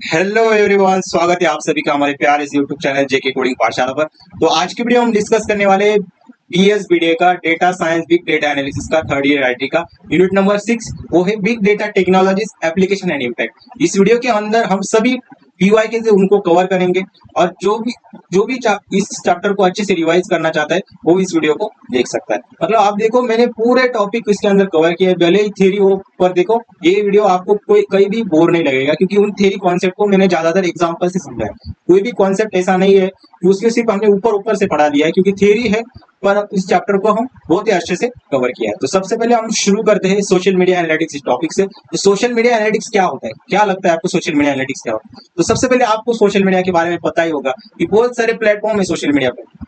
Hello everyone, स्वागत है आप सभी का हमारे प्यारे इस यूट्यूब चैनल जेके कोडिंग पाठशाला पर। तो आज की वीडियो हम डिस्कस करने वाले बीएसबीडीए का data science big data analysis का थर्ड ईयर आईटी का यूनिट नंबर 6, वो है big data technologies application and impact. इस वीडियो के अंदर हम सभी पीवाईके से उनको कवर करेंगे और जो भी इस चैप्टर को अच्छे से रिवाइज करना चाहता है वो इस वीडियो को देख सकता है। मतलब आप देखो, मैंने पूरे टॉपिक इसके अंदर कवर किया है, भले ही थ्योरी हो, पर देखो ये वीडियो आपको कोई कहीं भी बोर नहीं लगेगा, क्योंकि उन थ्योरी कॉन्सेप्ट को मैंने ज्यादातर एग्जांपल से समझाया। कोई भी कॉन्सेप्ट ऐसा नहीं है कि उसके सिर्फ हमने ऊपर ऊपर से पढ़ा दिया है, क्योंकि थ्योरी है, पर इस चैप्टर को हम बहुत ही अच्छे से कवर किया है। तो सबसे पहले हम शुरू करते हैं सोशल मीडिया एनालिटिक्स इस टॉपिक से। तो सोशल मीडिया एनालिटिक्स क्या होता है, क्या लगता है आपको सोशल मीडिया एनालिटिक्स क्या होता है? तो सबसे पहले आपको सोशल मीडिया के बारे में पता ही होगा कि बहुत सारे प्लेटफॉर्म है सोशल मीडिया पर।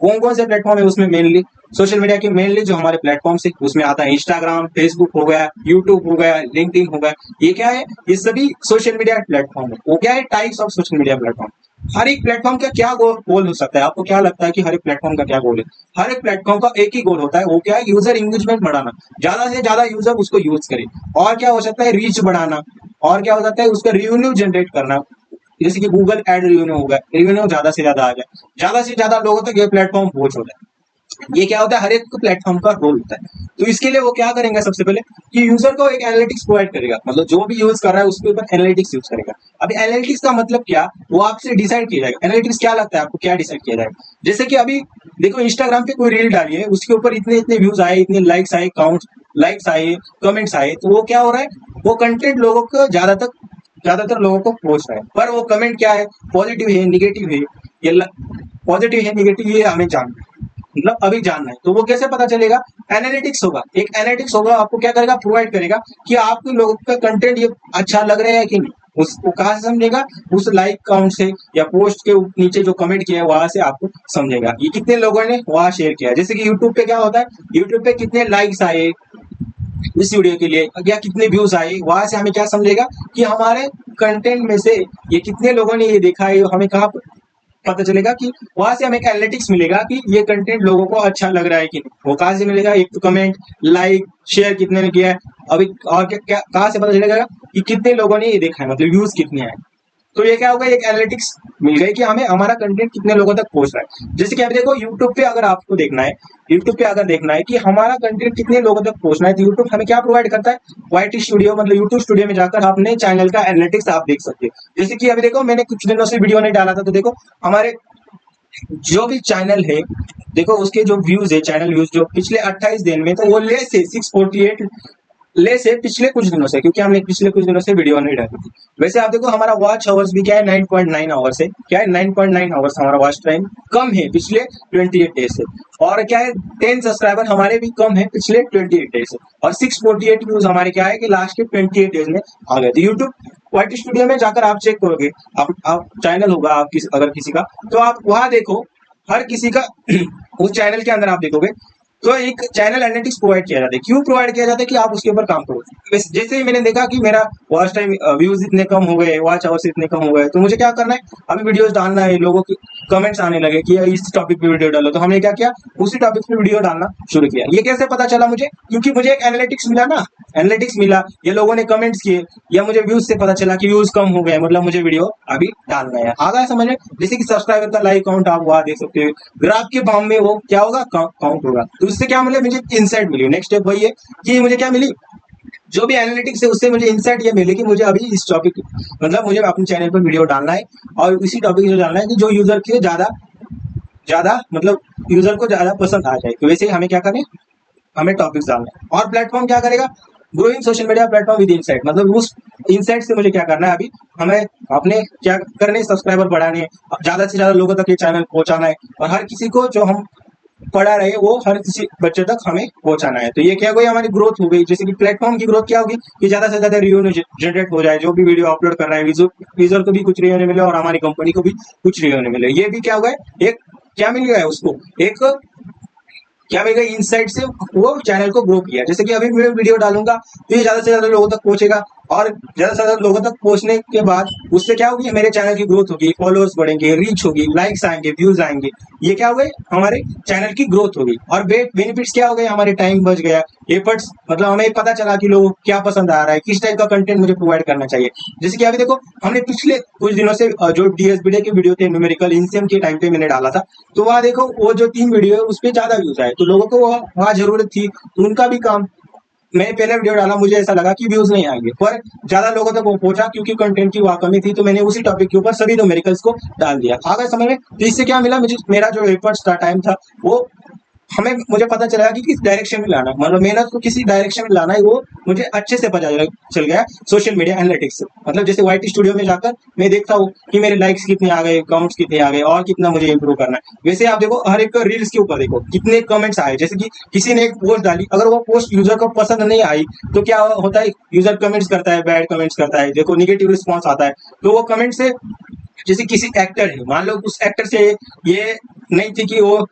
कौन कौन से प्लेटफॉर्म है उसमें? मेनली सोशल मीडिया के मेनली जो हमारे प्लेटफॉर्म है उसमें आता है इंस्टाग्राम, फेसबुक हो गया, यूट्यूब हो गया, लिंक्डइन हो गया। ये क्या है? ये सभी सोशल मीडिया प्लेटफॉर्म है। वो क्या है? Types of social media platform. हर एक प्लेटफॉर्म का क्या गोल हो सकता है? आपको क्या लगता है कि हर एक प्लेटफॉर्म का क्या गोल है? हर एक प्लेटफॉर्म का एक ही गोल होता है, वो क्या है? यूजर इंगेजमेंट बढ़ाना, ज्यादा से ज्यादा यूजर उसको यूज करे। और क्या हो सकता है? रीच बढ़ाना। और क्या हो सकता है? उसका रेवेन्यू जनरेट करना, जैसे कि गूगल एड रेवेन्यू होगा, रेवेन्यू ज्यादा से ज्यादा आ जाए, ज्यादा से ज्यादा लोगों तक ये प्लेटफॉर्म पहुंच हो जाए। ये क्या होता है? हर एक प्लेटफॉर्म का रोल होता है। तो इसके लिए वो क्या करेंगे? सबसे पहले कि यूजर को एक एनालिटिक्स प्रोवाइड करेगा, मतलब जो भी यूज कर रहा है उसके ऊपर एनालिटिक्स यूज करेगा। अभी एनालिटिक्स का मतलब क्या, वो आपसे डिसाइड किया जाएगा। एनालिटिक्स क्या लगता है आपको, क्या डिसाइड किया जाएगा? जैसे कि अभी देखो, इंस्टाग्राम पे कोई रील डाली है, उसके ऊपर इतने इतने व्यूज आए, इतने लाइक्स आए, काउंट लाइक्स आए, कमेंट्स आए, तो वो क्या हो रहा है? वो कंटेंट लोगों को ज्यादातर लोगों को पहुंच रहा है। पर वो कमेंट क्या है, पॉजिटिव है, निगेटिव है, ये पॉजिटिव है, निगेटिव, ये हमें जानना है, मतलब अभी जानना है। तो वो कैसे पता चलेगा? एनालिटिक्स होगा, एक एनालिटिक्स होगा, आपको क्या करेगा? प्रोवाइड करेगा कि आपके लोगों का कंटेंट ये अच्छा लग रहा है कि नहीं। उसको कहाँ से समझेगा? उस लाइक काउंट से या पोस्ट के नीचे जो कमेंट किया है वहां से आपको समझेगा ये कितने लोगों ने वहां शेयर किया है। जैसे कि यूट्यूब पे क्या होता है, यूट्यूब पे कितने लाइक्स आए इस वीडियो के लिए, या कितने व्यूज आए, वहां से हमें क्या समझेगा कि हमारे कंटेंट में से ये कितने लोगों ने ये देखा है। हमें कहाँ पता चलेगा कि वहां से हमें एक एनालिटिक्स मिलेगा कि ये कंटेंट लोगों को अच्छा लग रहा है कि नहीं। वो कहाँ से मिलेगा? एक तो कमेंट, लाइक, शेयर कितने ने किया है। अभी और क्या क्या कहाँ से पता चलेगा कि कितने लोगों ने ये देखा है, मतलब व्यूज कितने हैं। तो ये क्या होगा? एक एनालिटिक्स मिल गई कि हमें हमारा कंटेंट कितने लोगों तक पहुंच रहा है। जैसे कि अभी देखो, यूट्यूब पे अगर आपको देखना है, यूट्यूब पे अगर देखना है कि हमारा कंटेंट कितने लोगों तक पहुंचना है, तो यूट्यूब हमें क्या प्रोवाइड करता है? वाईटी स्टूडियो, मतलब यूट्यूब स्टूडियो में जाकर अपने चैनल का एनालिटिक्स आप देख सकते हैं। जैसे कि अभी देखो, मैंने कुछ दिनों से वीडियो नहीं डाला था, तो देखो हमारे जो भी चैनल है, देखो उसके जो व्यूज है, चैनल व्यूज जो पिछले 28 दिन में, तो वो लेस है 648 लेस है पिछले कुछ दिनों से, क्योंकि हमने पिछले कुछ दिनों से वीडियो नहीं डाली थी। वैसे आप देखो, हमारा वॉच आवर्स भी क्या है? 9.9 आवर्स है। क्या है? 9.9 आवर्स हमारा वॉच टाइम कम है पिछले 28 डेज से। और क्या है? 10 सब्सक्राइबर हमारे भी कम है पिछले 28 डेज से। और 648 व्यूज हमारे क्या है कि लास्ट के 28 डेज में आ गए। तो यूट्यूब वाईटी स्टूडियो में जाकर आप चेक करोगे, आप चैनल होगा आप अगर किसी का, तो आप वहां देखो हर किसी का उस चैनल के अंदर आप देखोगे तो एक चैनल एनालिटिक्स प्रोवाइड किया जाता है। क्यों प्रोवाइड किया जाता है? कि आप उसके ऊपर काम करो। जैसे ही मैंने देखा कि मेरा वॉच टाइम व्यूज इतने कम हो गए, वॉच आवर्स इतने कम हो गए, तो मुझे क्या करना है? अभी वीडियोस डालना है, लोगों के कमेंट्स आने लगे कि इस टॉपिक पे वीडियो डालो, तो हमने क्या किया? उसी टॉपिक पे वीडियो डालना शुरू किया। ये कैसे पता चला मुझे? क्योंकि मुझे एक एनालिटिक्स मिला ना, एनालिटिक्स मिला, ये लोगों ने कमेंट्स किए, या मुझे व्यूज से पता चला कि व्यूज कम हो गए, मतलब मुझे वीडियो अभी डालना है। आ गया समझ में? जैसे कि सब्सक्राइबर का लाइक काउंट आप वहां देख सकते हो, ग्राफ के फॉर्म में वो क्या होगा? काउंट होगा। तो इससे क्या मिले? मुझे इंसाइट मिली। नेक्स्ट स्टेप वही है कि मुझे क्या मिली? जो भी एनालिटिक्स है उससे मुझे इंसाइट ये मिले कि मुझे अभी इस टॉपिक, मतलब मुझे अपने चैनल पर वीडियो डालना है, और इसी टॉपिक जो डालना है कि जो यूजर के ज्यादा ज्यादा, मतलब यूजर को ज्यादा पसंद आ जाए। तो वैसे ही हमें क्या करें? हमें टॉपिक्स डालना है। और प्लेटफॉर्म क्या करेगा? Growing social media platform with insight, मतलब उस इनसाइट से मुझे क्या करना है? अभी हमें अपने क्या करने? सब्सक्राइबर बढ़ाने हैं, अब ज्यादा से ज्यादा लोगों तक ये चैनल पहुंचाना है, और हर किसी को जो हम पढ़ा रहे वो हर किसी बच्चे तक हमें पहुंचाना है। तो ये क्या हुई? हमारी ग्रोथ हो गई। जैसे कि प्लेटफॉर्म की ग्रोथ क्या होगी कि ज्यादा से ज्यादा रिव्यू जनरेट हो जाए, जो भी वीडियो अपलोड कर रहा है यूजर को भी कुछ रिव्यू मिले और हमारी कंपनी को भी कुछ रिव्यू मिले। ये भी क्या हुआ है? एक क्या मिल गया है उसको? एक क्या मिल गया? इनसाइट से वो चैनल को ग्रो किया। जैसे कि अभी मैं वीडियो डालूंगा तो ये ज्यादा से ज्यादा लोगों तक पहुंचेगा, और ज्यादा से ज्यादा लोगों तक पहुंचने के बाद उससे क्या होगी, मेरे चैनल की ग्रोथ होगी, फॉलोअर्स बढ़ेंगे, रीच होगी, लाइक्स आएंगे, व्यूज आएंगे। ये क्या हो गए, हमारे चैनल की ग्रोथ होगी। और बेनिफिट्स क्या हो गए, हमारे टाइम बच गया, एफर्ट्स, मतलब हमें पता चला कि लोगों को क्या पसंद आ रहा है, किस टाइप का कंटेंट मुझे प्रोवाइड करना चाहिए। जैसे कि अभी देखो, हमने पिछले कुछ दिनों से जो डीएसबीडे के वीडियो थे, न्यूमेरिकल इंसियम के टाइम पे मैंने डाला था, तो वहाँ देखो वो जो 3 वीडियो है उस पर ज्यादा व्यूज आए, तो लोगों को वहाँ जरूरत थी, तो उनका भी काम। मैंने पहले वीडियो डाला, मुझे ऐसा लगा कि व्यूज नहीं आएंगे, पर ज्यादा लोगों तक वो पहुंचा क्योंकि कंटेंट की वहाँ कमी थी, तो मैंने उसी टॉपिक के ऊपर सभी न्यूमेरिकल्स को डाल दिया। आगे समय में तो इससे क्या मिला, मुझे मेरा जो एफर्ट्स था, टाइम था, वो मुझे पता चला कि किस डायरेक्शन में लाना है, मतलब मेहनत को किसी डायरेक्शन में लाना है, वो मुझे अच्छे से पता चल गया सोशल मीडिया एनालिटिक्स से। मतलब जैसे वाईटी स्टूडियो में जाकर मैं देखता हूँ कि मेरे लाइक्स कितने आ गए, काउंट्स कितने आ गए, और कितना मुझे इंप्रूव करना है। वैसे आप देखो, हर एक रील्स के ऊपर देखो कितने कमेंट्स आए, जैसे कि किसी ने एक पोस्ट डाली, अगर वो पोस्ट यूजर को पसंद नहीं आई तो क्या होता है, यूजर कमेंट्स करता है, बैड कमेंट्स करता है, देखो निगेटिव रिस्पॉन्स आता है। तो वो कमेंट से, जैसे किसी एक्टर है, मान लो उस एक्टर से ये नहीं थी कि वो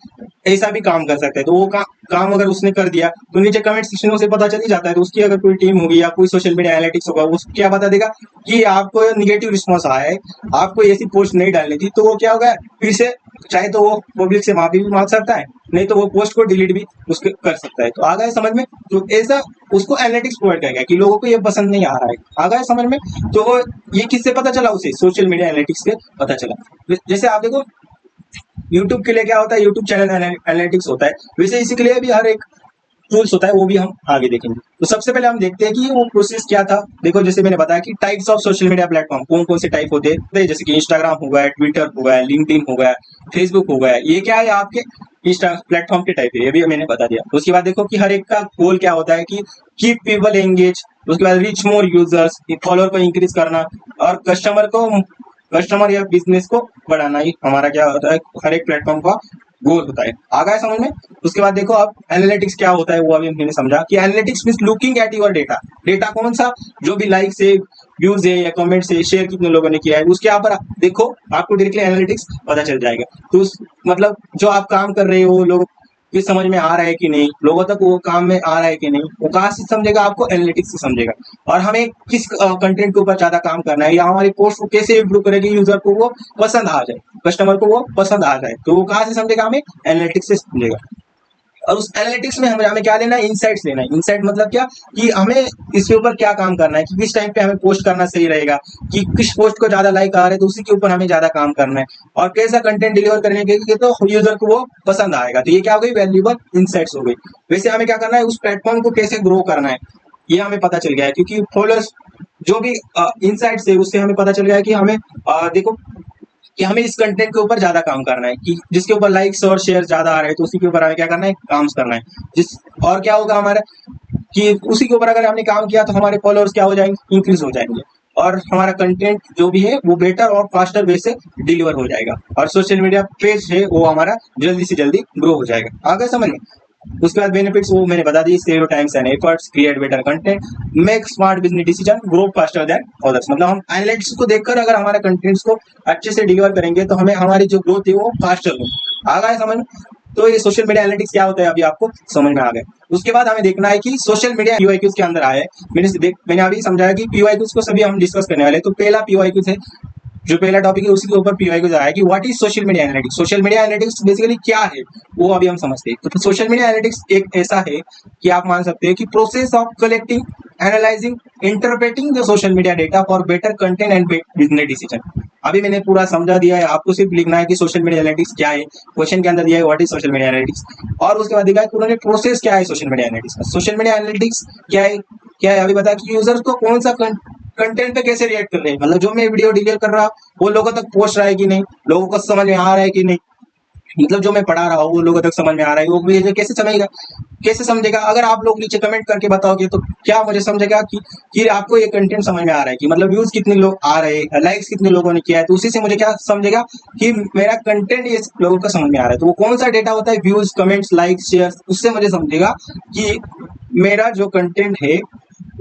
ऐसा भी काम कर सकता है, तो वो काम अगर उसने कर दिया तो नीचे कमेंट सेक्शन से पता चल ही जाता है। तो उसकी अगर कोई टीम होगी या कोई सोशल मीडिया एनालिटिक्स होगा, वो क्या बता देगा कि आपको निगेटिव रिस्पॉन्स आया है, आपको ऐसी पोस्ट नहीं डालनी थी, तो वो क्या होगा, फिर से चाहे तो वो पब्लिक से माफी भी मांग सकता है, नहीं तो वो पोस्ट को डिलीट भी उसके कर सकता है। तो आ गया समझ में, तो ऐसा उसको एनालिटिक्स प्रोवाइड करेगा कि लोगों को ये पसंद नहीं आ रहा है। आ गया समझ में, तो वो ये किससे पता चला, उसे सोशल मीडिया एनालिटिक्स से पता चला। जैसे आप देखो, यूट्यूब के लिए क्या होता है, यूट्यूब चैनल एनालिटिक्स होता है, वैसे इसी के लिए भी हर एक टूल्स होता है, वो भी हम आगे देखेंगे। तो सबसे पहले हम देखते हैं कि वो प्रोसेस क्या था। देखो, जैसे मैंने बताया कि types of social media platform कौन कौन से टाइप होते हैं, जैसे कि इंस्टाग्राम हो गया, ट्विटर हो गया, लिंक्डइन हो गया, फेसबुक हो गया, ये क्या है, आपके इंस्टा प्लेटफॉर्म के टाइप है, ये भी मैंने बता दिया। उसके बाद देखो कि हर एक का गोल क्या होता है, कि कीप पीपल एंगेज, उसके बाद रीच मोर यूजर्स, फॉलोअर को इंक्रीज करना, और कस्टमर या बिजनेस को बढ़ाना, ही हमारा क्या होता है, हर एक प्लेटफॉर्म का गोल होता है। आ गया समझ में। उसके बाद देखो, अब एनालिटिक्स क्या होता है, वो अभी मैंने समझा कि analytics means looking at your data. Data कौन सा, जो भी लाइक्स है, व्यूज है, या कमेंट्स है, शेयर कितने लोगों ने किया है, उसके यहाँ पर देखो, आपको डायरेक्टली एनालिटिक्स पता चल जाएगा। तो मतलब जो आप काम कर रहे हो, लोग ये समझ में आ रहा है कि नहीं, लोगों तक वो काम में आ रहा है कि नहीं, वो कहाँ से समझेगा, आपको एनालिटिक्स से समझेगा। और हमें किस कंटेंट के ऊपर ज्यादा काम करना है, या हमारी पोस्ट को कैसे इम्प्रूव करेगी, यूजर को वो पसंद आ जाए, कस्टमर को वो पसंद आ जाए, तो वो कहाँ से समझेगा, हमें एनालिटिक्स से समझेगा। और उस एनालिटिक्स में हमें क्या लेना है, इनसाइट्स लेना है। इनसाइट मतलब क्या, कि हमें इसके ऊपर क्या काम करना है, कि किस टाइम पे हमें पोस्ट करना सही रहेगा, कि किस पोस्ट को ज्यादा लाइक आ रहे हैं, तो उसी के ऊपर हमें ज्यादा काम करना है, और कैसा कंटेंट डिलीवर करने के तो यूजर को वो पसंद आएगा। तो ये क्या हो गई, वैल्यूएबल इनसाइट्स हो गई। वैसे हमें क्या करना है, उस प्लेटफॉर्म को कैसे ग्रो करना है, ये हमें पता चल गया है, क्योंकि फॉलोअर्स जो भी इनसाइट्स है, उससे हमें पता चल गया है कि हमें देखो कि हमें इस कंटेंट के ऊपर ज्यादा काम करना है, कि जिसके ऊपर लाइक्स और शेयर ज्यादा आ रहे हैं, तो उसी के ऊपर हमें क्या करना है, काम करना है। जिस और क्या होगा हमारा, कि उसी के ऊपर अगर हमने काम किया तो हमारे फॉलोअर्स क्या हो जाएंगे, इंक्रीज हो जाएंगे, और हमारा कंटेंट जो भी है वो बेटर और फास्टर वे से डिलीवर हो जाएगा, और सोशल मीडिया पेज है वो हमारा जल्दी से जल्दी ग्रो हो जाएगा। आगे समझ में। उसके बाद बेनिफिट्स वो मैंने बता दी, save times and efforts, create better content, make smart business decision, grow faster than others. मतलब हम एनालिटिक्स को देखकर अगर हमारे कंटेंट्स को अच्छे से डिलीवर करेंगे तो हमें हमारी जो ग्रोथ है वो फास्टर होगी। आ गया समझ में। तो ये सोशल मीडिया एनालिटिक्स क्या होता है, अभी आपको समझ में आ गया। उसके बाद हमें देखना है कि सोशल मीडिया पीवाईक्यूज के अंदर आए। मैंने अभी समझाया कि पीवाईक्यूज को सभी हम डिस्कस करने वाले। तो पहला पीवाईक्यूज है, जो पहला टॉपिक है उसी के ऊपर पीवाई को आया कि what is social media analytics. Social media analytics basically क्या है, वो अभी हम समझते हैं। तो सोशल मीडिया एनालिटिक्स एक ऐसा है कि आप मान सकते हैं कि process of collecting, analysing, interpreting the social media data for better content and business decision. अभी मैंने पूरा समझा दिया है, आपको सिर्फ लिखना है कि सोशल मीडिया एनालिटिक्स क्या है। क्वेश्चन के अंदर दिया है what is social media analytics, और उसके बाद दिखा है कि उन्होंने प्रोसेस क्या है सोशल मीडिया एनालिटिक्स का। सोशल मीडिया एनालिटिक्स क्या है अभी बता, कि यूजर्स को कौन सा कंटेंट पे कैसे रिएक्ट कर रहे हैं, मतलब जो मैं वीडियो डिलीवर कर रहा हूँ वो लोगों तक पहुंच रहा है कि नहीं, लोगों को समझ में आ रहा है कि नहीं, मतलब जो मैं पढ़ा रहा हूँ वो लोगों तक समझ में आ रहा है, वो मुझे कैसे समझेगा, कैसे समझेगा। अगर आप लोग नीचे कमेंट करके बताओगे तो क्या मुझे समझेगा कि आपको ये कंटेंट समझ में आ रहा है, कि मतलब व्यूज कितने लोग आ रहे हैं, लाइक्स कितने लोगों ने किया है, तो उसी से मुझे क्या समझेगा कि मेरा कंटेंट ये लोगों को समझ में आ रहा है। तो वो कौन सा डेटा होता है, व्यूज, कमेंट्स, लाइक्स, शेयर, उससे मुझे समझेगा कि मेरा जो कंटेंट है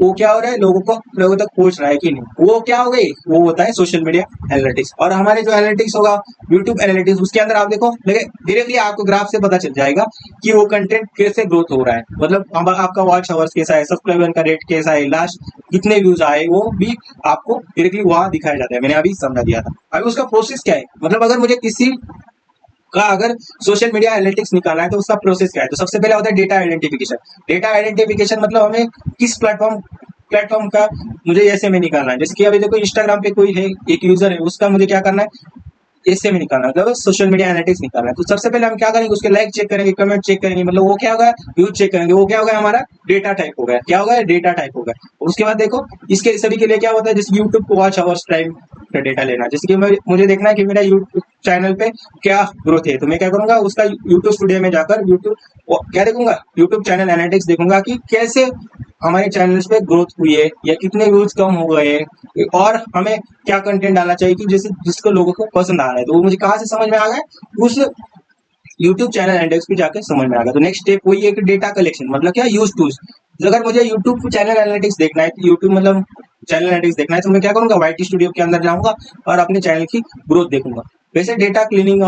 वो क्या हो रहा है, लोगों तक पहुंच रहा है कि नहीं, वो क्या हो गई, वो होता है सोशल मीडिया एनालिटिक्स। और हमारे जो एनालिटिक्स होगा यूट्यूब एनालिटिक्स, उसके अंदर आप देखो डायरेक्टली आपको ग्राफ से पता चल जाएगा कि वो कंटेंट कैसे ग्रोथ हो रहा है, मतलब आपका वॉच आवर्स कैसा है, सब्सक्राइबर का रेट कैसा है, लास्ट कितने व्यूज आए, वो भी आपको डायरेक्टली वहां दिखाया जाता है। मैंने अभी समझा दिया था। अभी उसका प्रोसेस क्या है, मतलब अगर मुझे किसी का अगर सोशल मीडिया एनालिटिक्स निकालना है तो उसका प्रोसेस क्या है, तो सबसे पहले होता है डेटा आइडेंटिफिकेशन। डेटा आइडेंटिफिकेशन मतलब हमें किस प्लेटफॉर्म का मुझे ऐसे में निकालना है। जैसे कि अभी देखो इंस्टाग्राम पे कोई है, एक यूजर है, उसका मुझे क्या करना है, ऐसे में निकालना है, मतलब सोशल मीडिया एनालिटिक्स निकालना है। तो सबसे पहले हम क्या करेंगे, उसके लाइक चेक करेंगे, कमेंट चेक करेंगे, मतलब वो क्या होगा, व्यूज चेक करेंगे, वो क्या होगा, हमारा डेटा टाइप हो गया। क्या होगा, डेटा टाइप होगा। उसके बाद देखो इसके सभी के लिए क्या होता है, जैसे यूट्यूब को वॉच आवर्स टाइम का डेटा लेना, जैसे कि मुझे देखना है कि मेरा यूट्यूब चैनल पे क्या ग्रोथ है, तो मैं क्या करूंगा, उसका यूट्यूब स्टूडियो में जाकर यूट्यूब क्या देखूंगा, यूट्यूब चैनल एनालिटिक्स देखूंगा कि कैसे हमारे चैनल्स पे ग्रोथ हुई है या कितने व्यूज कम हो गए हैं, और हमें क्या कंटेंट डालना चाहिए कि जैसे जिसको लोगों को पसंद आ रहा है। तो वो मुझे कहाँ से समझ में आ गया, उस यूट्यूब चैनल एनालिटिक्स पे जाकर समझ में आ गया। तो नेक्स्ट स्टेप वही है कि डेटा कलेक्शन, मतलब क्या, यूज टूल्स। अगर मुझे यूट्यूब चैनल एनालिटिक्स देखना है, तो यूट्यूब मतलब चैनल एनालिटिक्स देखना है, तो मैं क्या करूंगा, वाईटी स्टूडियो के अंदर जाऊंगा और अपने चैनल की ग्रोथ देखूंगा। वैसे डेटा क्लीनिंग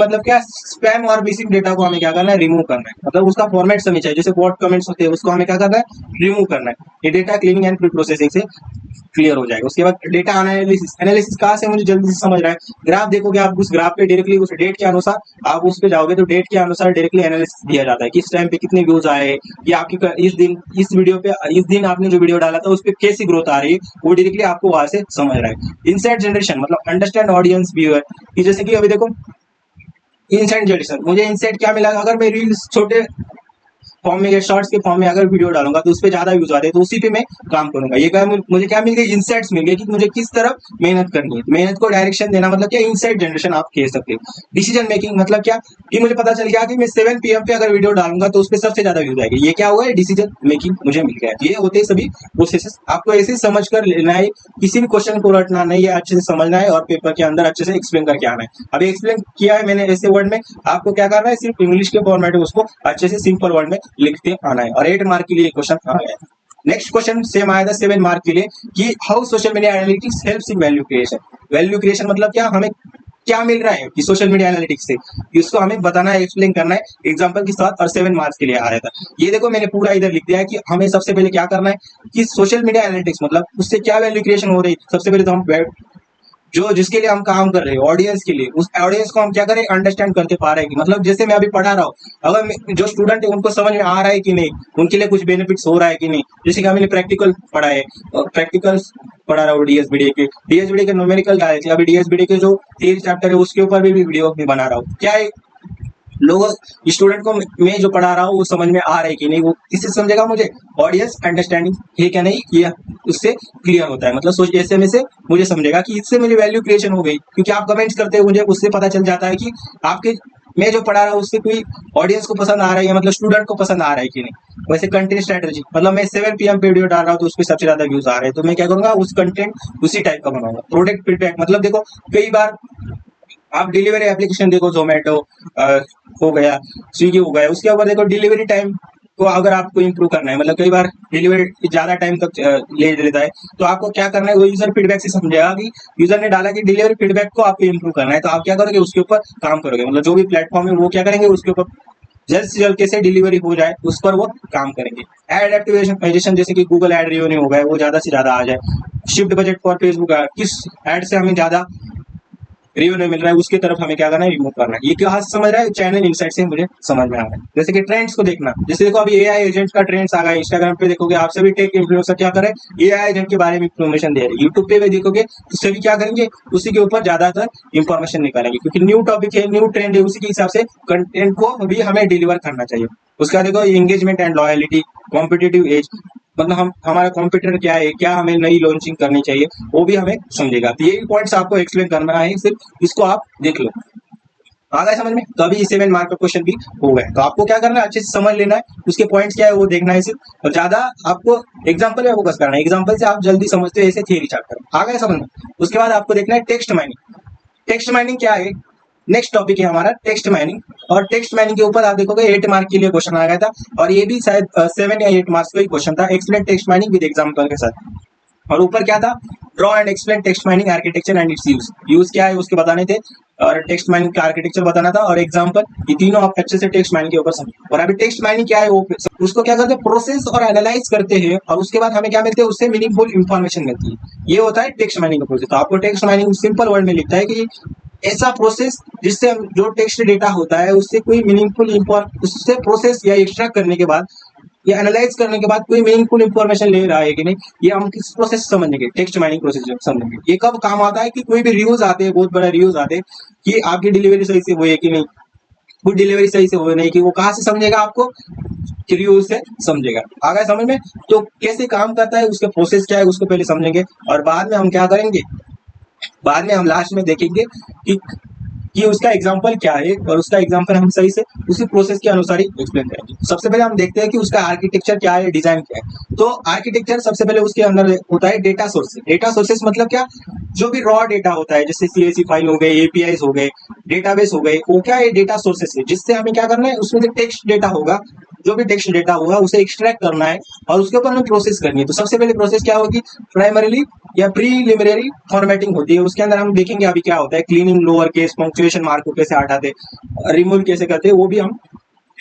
मतलब क्या, स्पैम और मिसिंग डेटा को हमें क्या करना है, रिमूव करना है, मतलब उसका फॉर्मेट समझ चाहिए, जैसे बॉट कमेंट्स होते हैं उसको हमें क्या करना है, रिमूव करना है। ये data cleaning and pre processing से क्लियर हो जाएगा। उसके बाद डेटा एनालिसिस, एनालिसिस कहाँ से मुझे जल्दी से समझ रहा है, ग्राफ देखोगे आप, उस ग्राफ पे डायरेक्टली उस डेट के अनुसार आप उस पे जाओगे तो डेट के अनुसार डायरेक्टली एनालिसिस दिया जाता है, किस टाइम पे कितने व्यूज आए, या आपकी इस वीडियो पे इस दिन आपने जो वीडियो डाला था उस पर कैसी ग्रोथ आ रही है, वो डायरेक्टली आपको वहां से समझ रहा है। इनसाइट जनरेशन मतलब अंडरस्टैंड ऑडियंस व्यूअर, कि जैसे कि अभी देखो इनसाइट जनरेशन, मुझे इनसाइट क्या मिला, अगर मैं रील्स छोटे फॉर्म में या शॉर्ट्स के फॉर्म में अगर वीडियो डालूंगा तो उस पर ज्यादा व्यूज आते हैं, तो उसी पे मैं काम करूंगा। ये क्या, मुझे क्या मिल गई, इनसाइट्स मिल गए कि मुझे किस तरफ मेहनत करनी है। मेहनत को डायरेक्शन देना मतलब क्या, इनसाइट जनरेशन आप कह सकते हो। डिसीजन मेकिंग मतलब क्या, कि मुझे पता चल गया कि मैं 7 PM पे अगर वीडियो डालूंगा तो उस पर सबसे ज्यादा व्यूज आएगी, ये क्या हुआ है, डिसीजन मेकिंग मुझे मिल गया। ये होते सभी प्रोसेस, आपको ऐसे समझ कर लेना है, किसी भी क्वेश्चन को रटना नहीं है, अच्छे से समझना है और पेपर के अंदर अच्छे से एक्सप्लेन करके आना है। अभी एक्सप्लेन किया है मैंने ऐसे वर्ड में, आपको क्या करना है, सिर्फ इंग्लिश के फॉर्मेट में उसको अच्छे से सिंपल वर्ड में लिखते आना है। और 8 मार्क के लिए क्वेश्चन आ गया। नेक्स्ट क्वेश्चन सेम आया था 7 मार्क के लिए, कि how social media analytics helps in value creation. Value creation मतलब क्या, हमें क्या मिल रहा है कि सोशल मीडिया एनालिटिक्स से, इसको हमें बताना है, एक्सप्लेन करना है एग्जांपल के साथ। और 7 मार्क्स के लिए आ रहा था। ये देखो मैंने पूरा इधर लिख दिया है कि हमें सबसे पहले क्या करना है, कि सोशल मीडिया एनालिटिक्स मतलब उससे क्या वैल्यू क्रिएशन हो रही है। सबसे पहले तो हम जो जिसके लिए हम काम कर रहे हैं, ऑडियंस के लिए, उस ऑडियंस को हम क्या करें, अंडरस्टैंड करते पा रहे हैं कि मतलब जैसे मैं अभी पढ़ा रहा हूँ, अगर जो स्टूडेंट है उनको समझ में आ रहा है कि नहीं, उनके लिए कुछ बेनिफिट्स हो रहा है कि नहीं। जैसे कि हमने प्रैक्टिकल पढ़ा है, प्रैक्टिकल पढ़ा रहा हूँ डीएसबीडी के न्यूमेरिकल डाले थे, अभी डीएसबीडी के जो 3 चैप्टर है उसके ऊपर भी वीडियो में बना रहा हूँ। क्या है, लोग स्टूडेंट को मैं जो पढ़ा रहा हूँ वो समझ में आ रहा है कि नहीं, वो किससे समझेगा, मुझे ऑडियंस अंडरस्टैंडिंग है क्या नहीं, ये उससे क्लियर होता है। मतलब सोच ऐसे में से मुझे समझेगा कि इससे मेरी वैल्यू क्रिएशन हो गई, क्योंकि आप कमेंट्स करते हो, मुझे उससे पता चल जाता है कि आपके मैं जो पढ़ा रहा हूँ उससे कोई ऑडियंस को पसंद आ रहा है, मतलब स्टूडेंट को पसंद आ रहा है कि नहीं। वैसे कंटेंट स्ट्रेटजी मतलब मैं 7 PM पे वीडियो डाल रहा हूँ तो उस पर सबसे ज्यादा व्यूज आ रहे हैं, तो मैं क्या करूंगा, उस कंटेंट उसी टाइप का बनाऊंगा। प्रोडक्ट फीडबैक मतलब देखो कई बार आप डिलीवरी एप्लीकेशन देखो, जोमेटो हो गया, स्विगी हो गया, उसके ऊपर देखो डिलीवरी टाइम को अगर आपको इंप्रूव करना है, मतलब कई बार डिलीवरी ज्यादा टाइम तक ले लेता है, तो आपको क्या करना है, वो यूजर फीडबैक से समझेगा कि यूजर ने डाला कि डिलीवरी फीडबैक को आपको इंप्रूव करना है, तो आप क्या करोगे, उसके ऊपर काम करोगे। मतलब जो भी प्लेटफॉर्म है वो क्या करेंगे, उसके ऊपर जल्द से जल्द कैसे डिलीवरी हो जाए उस पर वो काम करेंगे। एड एक्टिवेशन जैसे कि गूगल एड रिवेन्यू हो गया, वो ज्यादा से ज्यादा आ जाए। शिफ्ट बजट फॉर फेसबुक, किस एड से हमें ज्यादा रिव्यू मिल रहा है उसकी तरफ हमें क्या करना है, रिमूव करना है। ये क्या समझ रहा है, चैनल इनसाइट से मुझे समझ में आ रहा है। जैसे कि ट्रेंड्स को देखना, जैसे देखो अभी एआई एजेंट का ट्रेंड्स आ गया, इंस्टाग्राम पे देखोगे आप सभी टेक इन्फ्लुएंसर क्या कर रहे हैं, एआई एजेंट के बारे में इन्फॉर्मेशन दे रहे हैं। यूट्यूब पे भी देखोगे तो सभी क्या करेंगे, उसी के ऊपर ज्यादातर इंफॉर्मेशन निकालेंगे, क्योंकि न्यू टॉपिक है, न्यू ट्रेंड है, उसी के हिसाब से कंटेंट को भी हमें डिलीवर करना चाहिए। उसका देखो engagement and loyalty, competitive as मतलब हम हमारा कॉम्पिटिटर क्या है, क्या हमें नई लॉन्चिंग करनी चाहिए, वो भी हमें समझेगा। तो यही पॉइंट्स आपको एक्सप्लेन करना है, सिर्फ इसको आप देख लो। आ गया समझ में, तो अभी 7 मार्क का क्वेश्चन भी हो गया। तो आपको क्या करना है, अच्छे से समझ लेना है, उसके पॉइंट्स क्या है वो देखना है सिर्फ, और ज्यादा आपको एग्जांपल पे फोकस करना है। एग्जांपल से आप जल्दी समझते हो, ऐसे थियरी चैप्टर आ गया समझ में। उसके बाद आपको देखना है टेक्स्ट माइनिंग। टेक्स्ट माइनिंग क्या है, नेक्स्ट टॉपिक है हमारा टेक्स्ट माइनिंग, और टेक्स्ट माइनिंग के ऊपर आप देखोगे 8 मार्क के लिए क्वेश्चन आ गया था, और ये भी शायद 7 या 8 मार्क्स का ही क्वेश्चन था, explain text mining with example के साथ। और ऊपर क्या था, draw and explain text mining architecture and it's use क्या है उसके बताने थे, और टेक्स्ट माइनिंग का आर्किटेक्चर बताना था, और एग्जांपल, ये तीनों आप अच्छे से टेक्स्ट माइनिंग के ऊपर समझो। और अभी टेक्स्ट माइनिंग क्या है, वो उसको क्या करते हैं, प्रोसेस और एनालाइज करते हैं, और उसके बाद हमें क्या मिलते हैं, उससे मीनिंगफुल इंफॉर्मेशन मिलती है। ये होता है टेक्स्ट माइनिंग का प्रोसेस। तो आपको टेक्स्ट माइनिंग सिंपल वर्ड में लिखता है कि ऐसा प्रोसेस जिससे हम जो टेक्स्ट डेटा होता है उससे कोई मीनिंगफुल उससे प्रोसेस या एक्सट्रैक्ट करने के बाद या एनालाइज करने के बाद कोई मीनिंगफुल इंफॉर्मेशन ले रहा है कि नहीं, ये हम किस प्रोसेस समझेंगे, टेक्स्ट माइनिंग प्रोसेस समझेंगे। ये कब काम आता है कि कोई भी रिव्यूज आते हैं, बहुत बड़ा रिव्यूज आते हैं कि आपकी डिलीवरी सही से हुई है कि नहीं, फूड डिलीवरी सही से हुई नहीं, कि वो कहाँ से समझेगा, आपको रिव्यूज से समझेगा। आ गया समझ में? तो कैसे काम करता है, उसके प्रोसेस क्या है, उसको पहले समझेंगे, और बाद में हम क्या करेंगे, बाद में हम लास्ट में देखेंगे कि उसका एग्जाम्पल क्या है, और उसका एग्जाम्पल हम सही से उसी प्रोसेस के अनुसार ही एक्सप्लेन करेंगे। सबसे पहले हम देखते हैं कि उसका आर्किटेक्चर क्या है, डिजाइन क्या है। तो आर्किटेक्चर सबसे पहले उसके अंदर होता है डेटा सोर्सेस। डेटा सोर्सेस मतलब क्या, जो भी रॉ डेटा होता है, जैसे CSV फाइल हो गए, एपीआई हो गए, डेटाबेस हो गए, वो क्या है, डेटा सोर्सेस है, जिससे हमें क्या करना है, उसमें जो टेक्स्ट डेटा होगा, जो भी टेक्स्ट डेटा होगा उसे एक्सट्रैक्ट करना है, और उसके ऊपर हमें प्रोसेस करनी है। तो सबसे पहले प्रोसेस क्या होगी, प्राइमरीली या प्रीलिमिनरी फॉर्मेटिंग होती है। उसके अंदर हम देखेंगे अभी क्या होता है, cleaning, lower case, punctuation mark को कैसे हटाते, रिमूव कैसे करते, वो भी हम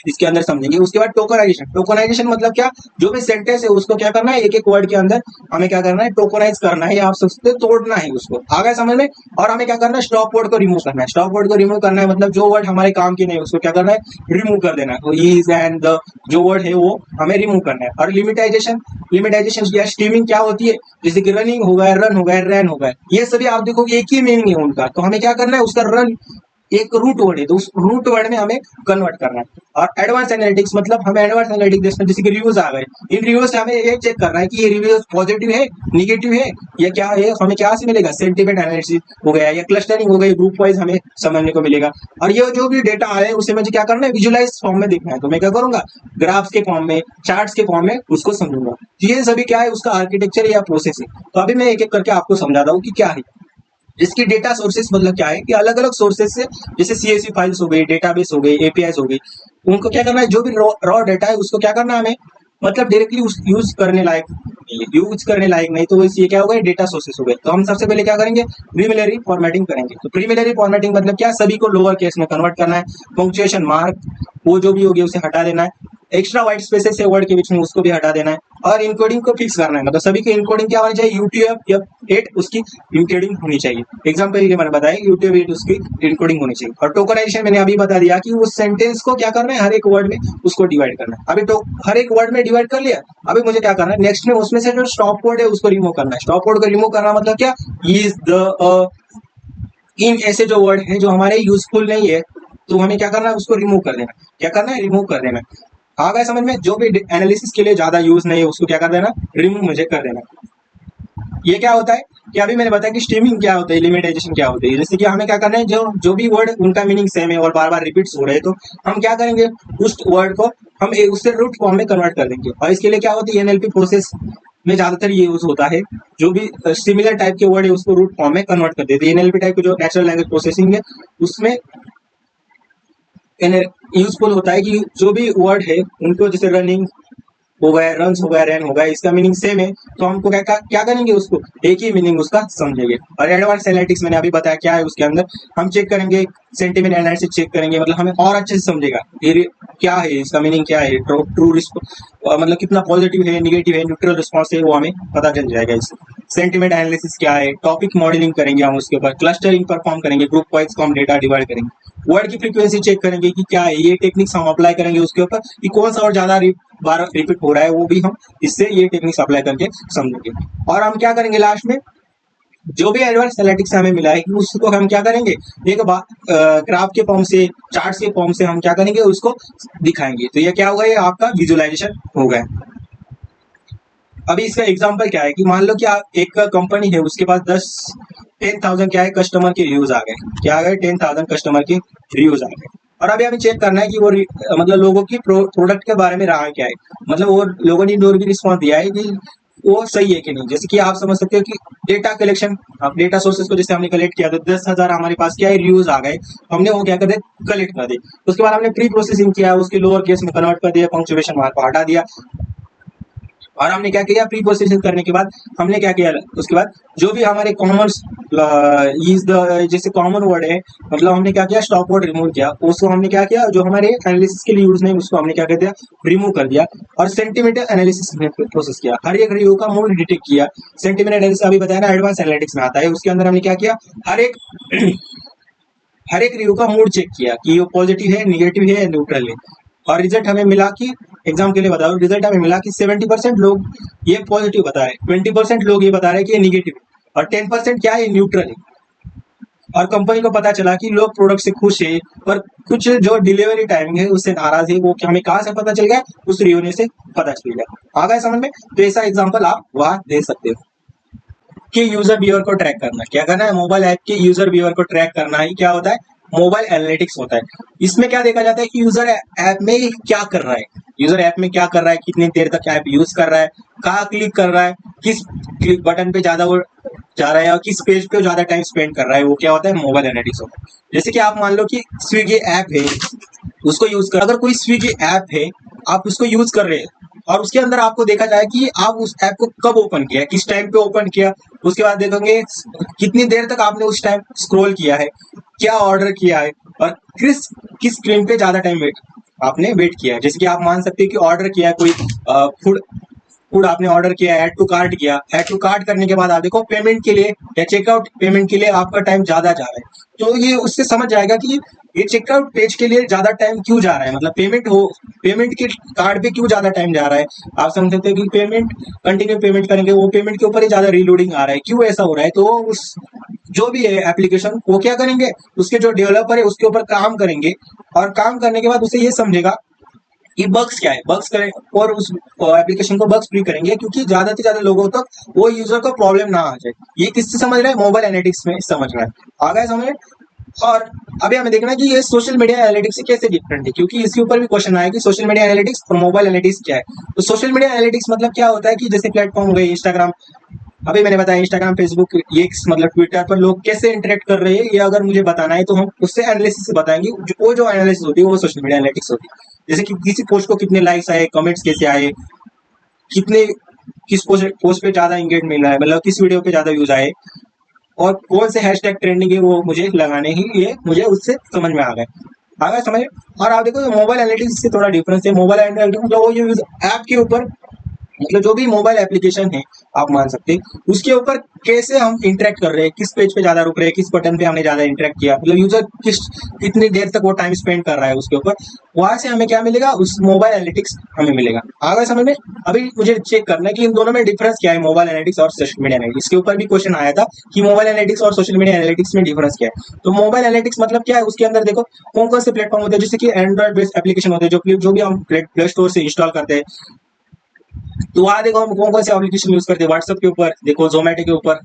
इसके अंदर समझेंगे। उसके बाद टोकनाइजेशन। टोकनाइजेशन मतलब क्या, जो भी सेंटेंस है उसको क्या करना है, एक एक वर्ड के अंदर हमें क्या करना है, टोकनाइज करना है, या आप सकते तोड़ना है उसको। आ गया समझ में? और हमें क्या करना है, स्टॉप वर्ड को रिमूव करना है। स्टॉप वर्ड को रिमूव करना है मतलब जो वर्ड हमारे काम की नहीं उसको क्या करना है, रिमूव कर देना है। तो इज एंड द जो वर्ड है वो हमें रिमूव करना है। और लिमिटाइजेशन, लिमिटाइजेशन या स्ट्रीमिंग क्या होती है, जैसे कि रनिंग हो गया, रन हो गया, रैन हो गया, ये सभी आप देखोगे एक ही मीनिंग है उनका। तो हमें क्या करना है, उसका रन एक रूट वर्ड है, तो उस रूट वर्ड में हमें कन्वर्ट करना है। और एडवांस एनालिटिक्स मतलब हमें एडवांस एनालिटिक्स देखना, जैसे कि रिव्यूज आ गए, इन रिव्यूज से हमें ये चेक करना है कि ये रिव्यूज पॉजिटिव है, निगेटिव है, या क्या है, हमें क्या से मिलेगा, सेंटिमेंट एनालिसिस हो गया, या क्लस्टरिंग हो गई, ग्रुप वाइज हमें समझने को मिलेगा। और ये जो भी डेटा आया है उसे मुझे क्या करना है, विजुअलाइज फॉर्म में देखना है। तो मैं क्या करूंगा, ग्राफ्स के फॉर्म में, चार्ट्स के फॉर्म में उसको समझूंगा। ये सभी क्या है, उसका आर्किटेक्चर या प्रोसेस है। तो अभी मैं एक एक करके आपको समझाता हूँ कि क्या है इसकी डेटा सोर्सेस। मतलब क्या है कि अलग अलग सोर्सेस से, जैसे CSV फाइल्स हो गई, डेटाबेस हो गई, एपीआई हो गई, उनको क्या करना है, जो भी रॉ डेटा है उसको क्या करना है हमें, मतलब डायरेक्टली यूज करने लायक नहीं, यूज करने लायक नहीं, तो ये क्या हो गए, डेटा सोर्सेस हो गए। तो हम सबसे पहले क्या करेंगे, प्रीलिमिनरी फॉर्मेटिंग करेंगे। तो प्रीलिमिनरी फॉर्मेटिंग मतलब क्या, सभी को लोअर केस में कन्वर्ट करना है, पंक्चुएशन मार्क वो जो भी होगी उसे हटा देना है, एक्स्ट्रा व्हाइट स्पेसेस है वर्ड के बीच में उसको भी हटा देना है, और इनकोडिंग को फिक्स करना है। मतलब सभी की इनकोडिंग क्या होनी चाहिए, UTF-8 उसकी इनकोडिंग होनी चाहिए। एग्जांपल के लिए मैंने बताया UTF-8 उसकी इनकोडिंग होनी चाहिए। और टोकनाइजेशन मैंने अभी बता दिया कि उस सेंटेंस को क्या करना है, हर एक वर्ड में उसको डिवाइड करना है। अभी तो हर एक वर्ड में डिवाइड कर लिया, अभी मुझे क्या करना है, नेक्स्ट में उसमें से जो स्टॉप वर्ड है उसको रिमूव करना है। स्टॉप वर्ड को रिमूव करना मतलब क्या, इज, द, इन ऐसे जो वर्ड है जो हमारे यूजफुल नहीं है, तो हमें क्या करना है, उसको रिमूव कर देना। क्या करना है, रिमूव कर देना। आ गया समझ में? जो भी एनालिसिस के लिए ज्यादा यूज नहीं है उसको क्या कर देना, रिमूव मुझे कर देना। ये क्या होता है कि अभी मैंने बताया कि स्ट्रीमिंग क्या होता है, लिमिटाइजेशन क्या होती है। जैसे कि हमें क्या करना है, जो भी वर्ड उनका मीनिंग सेम है और बार बार रिपीट्स हो रहे हैं, तो हम क्या करेंगे, उस वर्ड को हम उससे रूट फॉर्म में कन्वर्ट कर देंगे। और इसके लिए क्या होती है, NLP प्रोसेस में ज्यादातर ये यूज होता है। जो भी सिमिलर टाइप के वर्ड है उसको रूट फॉर्म में कन्वर्ट कर देते हैं। NLP टाइप के जो नेचुरल लैंग्वेज प्रोसेसिंग है उसमें यूजफुल होता है कि जो भी वर्ड है उनको, जैसे रनिंग हो गया, रन हो गया, रैन हो गया, इसका मीनिंग सेम है, तो हमको क्या करेंगे, उसको एक ही मीनिंग उसका समझेंगे। और एडवांस एनालिटिक्स मैंने अभी बताया क्या है, उसके अंदर हम चेक करेंगे, सेंटिमेंट एनालिसिस चेक करेंगे, मतलब हमें और अच्छे से समझेगा ये क्या है, इसका मीनिंग क्या है, ट्रू मतलब कितना पॉजिटिव है, निगेटिव है, न्यूट्रल रिस्पॉन्स है, वो हमें पता चल जाएगा इससे। सेंटिमेंट एनालिसिस क्या है, टॉपिक मॉडलिंग करेंगे हम उसके ऊपर, क्लस्टरिंग परफॉर्म करेंगे, ग्रुप वाइज को हम डेटा डिवाइड करेंगे, वर्ड की फ्रीक्वेंसी चेक करेंगे कि क्या है, ये टेक्निक्स हम अप्लाई करेंगे उसके ऊपर कि कौन सा और ज्यादा बार रिपीट हो रहा है, वो भी हम इससे ये टेक्निक्स अप्लाई करके समझेंगे। और हम क्या करेंगे लास्ट में, जो भी एडवांस एनालिटिक्स हमें मिला है उसको हम क्या करेंगे, एक ग्राफ के फॉर्म से, चार्ट के फॉर्म से हम क्या करेंगे, उसको दिखाएंगे। तो ये क्या होगा, ये आपका विजुअलाइजेशन हो गया। अभी इसका एग्जांपल क्या है कि मान लो कि आप एक कंपनी है, उसके पास 10,000 क्या है, कस्टमर के रिव्यूज आ गए। क्या आ गए, 10,000 कस्टमर के रिव्यूज आ गए। और अभी हमें चेक करना है कि वो मतलब लोगों की प्रोडक्ट के बारे में रहा क्या है, मतलब वो लोगों ने जो भी रिस्पॉन्स दिया है कि वो सही है कि नहीं। जैसे कि आप समझ सकते हो कि डेटा कलेक्शन, आप डेटा सोर्सेज को जैसे हमने कलेक्ट किया तो 10,000 हमारे पास क्या है रिव्यूज आ गए, हमने वो क्या कर दिया कलेक्ट कर दिए। उसके बाद हमने प्री प्रोसेसिंग किया, उसके लोअर केस में कन्वर्ट कर दिया, पंक्चुएशन मार्क को हटा दिया, और हमने क्या किया प्री प्रोसेसिंग करने के बाद हमने क्या किया, उसके बाद जो भी हमारे कॉमन इज द जैसे कॉमन वर्ड है, मतलब हमने क्या किया स्टॉप वर्ड रिमूव किया, उसको हमने क्या किया जो हमारे एनालिसिस के लिए यूज नहीं उसको हमने क्या कर दिया रिमूव कर दिया, और सेंटीमीटर एनालिसिस में प्रोसेस किया, हर एक रिव्यू का मूड डिटेक्ट किया। सेंटीमीटर एनालिसिस अभी बताया ना एडवांस एनालिटिक्स में आता है, उसके अंदर हमने क्या किया हर एक हर एक रिव्यू का मूड चेक किया कि वो पॉजिटिव है, निगेटिव है या न्यूट्रल है, और रिजल्ट हमें मिला कि एग्जाम के लिए बताओ, रिजल्ट हमें मिला कि 70% लोग ये पॉजिटिव बता रहे हैं, 20% लोग ये बता रहे हैं कि ये निगेटिव है, और 10% क्या है न्यूट्रल है। और कंपनी को पता चला कि लोग प्रोडक्ट से खुश है, पर कुछ जो डिलीवरी टाइमिंग है उससे नाराज है, वो हमें कहाँ से पता चल गया, उस रिव्यू से पता चल गया। आ गया समझ में। तो ऐसा एग्जाम्पल आप वहां दे सकते हो कि यूजर बिहेवियर को ट्रैक करना, क्या करना है मोबाइल ऐप के यूजर बिहेवियर को ट्रैक करना ही क्या होता है, मोबाइल एनालिटिक्स होता है। इसमें क्या देखा जाता है कि यूजर ऐप में क्या कर रहा है, यूजर ऐप में क्या कर रहा है, कितनी देर तक ऐप यूज कर रहा है, कहाँ क्लिक कर रहा है, किस क्लिक बटन पे ज्यादा वो जा रहा है, और किस पेज पे ज्यादा टाइम स्पेंड कर रहा है, वो क्या होता है मोबाइल एनालिटिक्स होता है। जैसे कि आप मान लो कि स्विगी ऐप है, उसको यूज कर, अगर कोई स्विगी ऐप है आप उसको यूज कर रहे हैं, और उसके अंदर आपको देखा जाए कि आप उस ऐप को कब ओपन किया, किस टाइम पे ओपन किया, उसके बाद देखोगे कितनी देर तक आपने उस टाइम स्क्रॉल किया है, क्या ऑर्डर किया है, और किस किस स्क्रीन पे ज्यादा टाइम आपने वेट किया है। जैसे कि आप मान सकते हैं कि ऑर्डर किया है कोई फूड फूड आपने ऑर्डर किया, ऐड टू कार्ट किया, ऐड टू कार्ट करने के बाद आप देखो पेमेंट के लिए या चेकआउट पेमेंट के लिए आपका टाइम ज्यादा जा रहा है, तो ये उससे समझ जाएगा कि ये चेकआउट पेज के लिए ज्यादा टाइम क्यों जा रहा है, मतलब पेमेंट के कार्ड पे क्यों ज्यादा टाइम जा रहा है। आप समझ सकते हो कि पेमेंट कंटिन्यू पेमेंट करेंगे, वो पेमेंट के ऊपर ही ज्यादा रीलोडिंग आ रहा है, क्यों ऐसा हो रहा है। तो उस जो भी है एप्लीकेशन वो क्या करेंगे, उसके जो डेवलपर है उसके ऊपर काम करेंगे, और काम करने के बाद उसे ये समझेगा कि बग्स क्या है, बग्स करें और उस एप्लीकेशन को बग्स फ्री करेंगे, क्योंकि ज्यादा से ज्यादा लोगों तक वो यूजर को प्रॉब्लम ना आ जाए। ये किससे समझ रहा है, मोबाइल एनालिटिक्स में समझ रहा है। आ गया समझ। और अभी हमें देखना है कि ये सोशल मीडिया एनालिटिक्स से कैसे डिफरेंट है, क्योंकि इसके ऊपर भी क्वेश्चन आया कि सोशल मीडिया एनालिटिक्स और मोबाइल एनालिटिक्स क्या है। तो सोशल मीडिया एनालिटिक्स मतलब क्या होता है कि जैसे प्लेटफॉर्म हो गए इंस्टाग्राम, अभी मैंने बताया इंस्टाग्राम फेसबुक ये मतलब ट्विटर पर लोग कैसे इंटरेक्ट कर रहे हैं, ये अगर मुझे बताना है तो हम उससे एनालिसिस से बताएंगे। वो जो एनालिसिस होती है वो सोशल मीडिया एनालिटिक्स होती है। जैसे कि किसी पोस्ट को कितने लाइक्स आए, कमेंट्स कैसे आए, कितने किस पोस्ट पे ज्यादा इंगेज मिला है, मतलब किस वीडियो पे ज्यादा व्यूज आए, और कौन से हैशटैग ट्रेंडिंग है वो मुझे लगाने ही लिए मुझे उससे समझ में आ गया समझ। और आप देखो मोबाइल एनालिटिक्स से थोड़ा डिफरेंस है। मोबाइल एनालिटिक्स मतलब वो जो ऐप के ऊपर, मतलब जो भी मोबाइल एप्लीकेशन है आप मान सकते हैं उसके ऊपर कैसे हम इंटरेक्ट कर रहे हैं, किस पेज पे ज्यादा रुक रहे हैं, किस बटन पे हमने ज्यादा इंटरेक्ट किया, मतलब यूजर कितनी देर तक वो टाइम स्पेंड कर रहा है उसके ऊपर, वहां से हमें क्या मिलेगा, उस मोबाइल एनालिटिक्स हमें मिलेगा। आगे समझ में। अभी मुझे चेक करना है कि इन दोनों में डिफरेंस क्या है, मोबाइल एनालिटिक्स और सोशल मीडिया एनालिटिक्स के ऊपर भी क्वेश्चन आया था कि मोबाइल एनालिटिक्स और सोशल मीडिया एनालिटिक्स में डिफरेंस क्या है। तो मोबाइल एनालिटिक्स मतलब क्या है, उसके अंदर देखो कौन कौन से प्लेटफॉर्म होते हैं, जैसे कि एंड्रॉइड बेस्ड एप्लीकेशन होते हैं जो भी हम प्ले स्टोर से इंस्टॉल करते हैं। तो वहां देखो हम कौन कौन से एप्लीकेशन यूज करते हैं, व्हाट्सएप के ऊपर देखो, जोमेटो के ऊपर,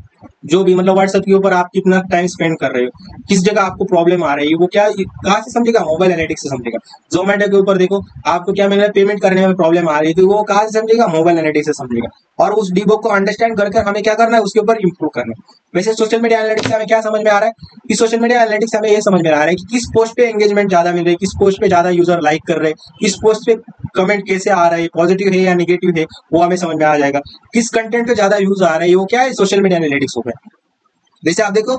जो भी मतलब व्हाट्सएप के ऊपर आप कितना टाइम स्पेंड कर रहे हो, किस जगह आपको प्रॉब्लम आ रही है, वो क्या कहाँ से समझेगा, मोबाइल एनालिटिक्स से समझेगा। जोमेटो के ऊपर देखो आपको क्या मिल रहा है, पेमेंट करने में प्रॉब्लम आ रही है, तो वो कहाँ से समझेगा, मोबाइल एनालिटिक्स से समझेगा। और उस डिबो को अंडरस्टैंड कर हमें क्या करना है, उसके ऊपर इंप्रूव करना है। वैसे सोशल मीडिया एनालिटिक्स हमें क्या समझ में आ रहा है कि सोशल मीडिया एनालिटिक्स हमें ये समझ में आ रहा है कि किस पोस्ट पे एंगेजमेंट ज्यादा मिल रही है, किस पोस्ट पे ज्यादा यूजर लाइक कर रहे हैं, किस पोस्ट पे कमेंट कैसे आ रहा है, पॉजिटिव है या निगेटिव है, वो हमें समझ में आ जाएगा। किस कंटेंट पे ज्यादा यूज आ रहा है, वो क्या है, सोशल मीडिया एनालिटिक्स हो गया। जैसे आप देखो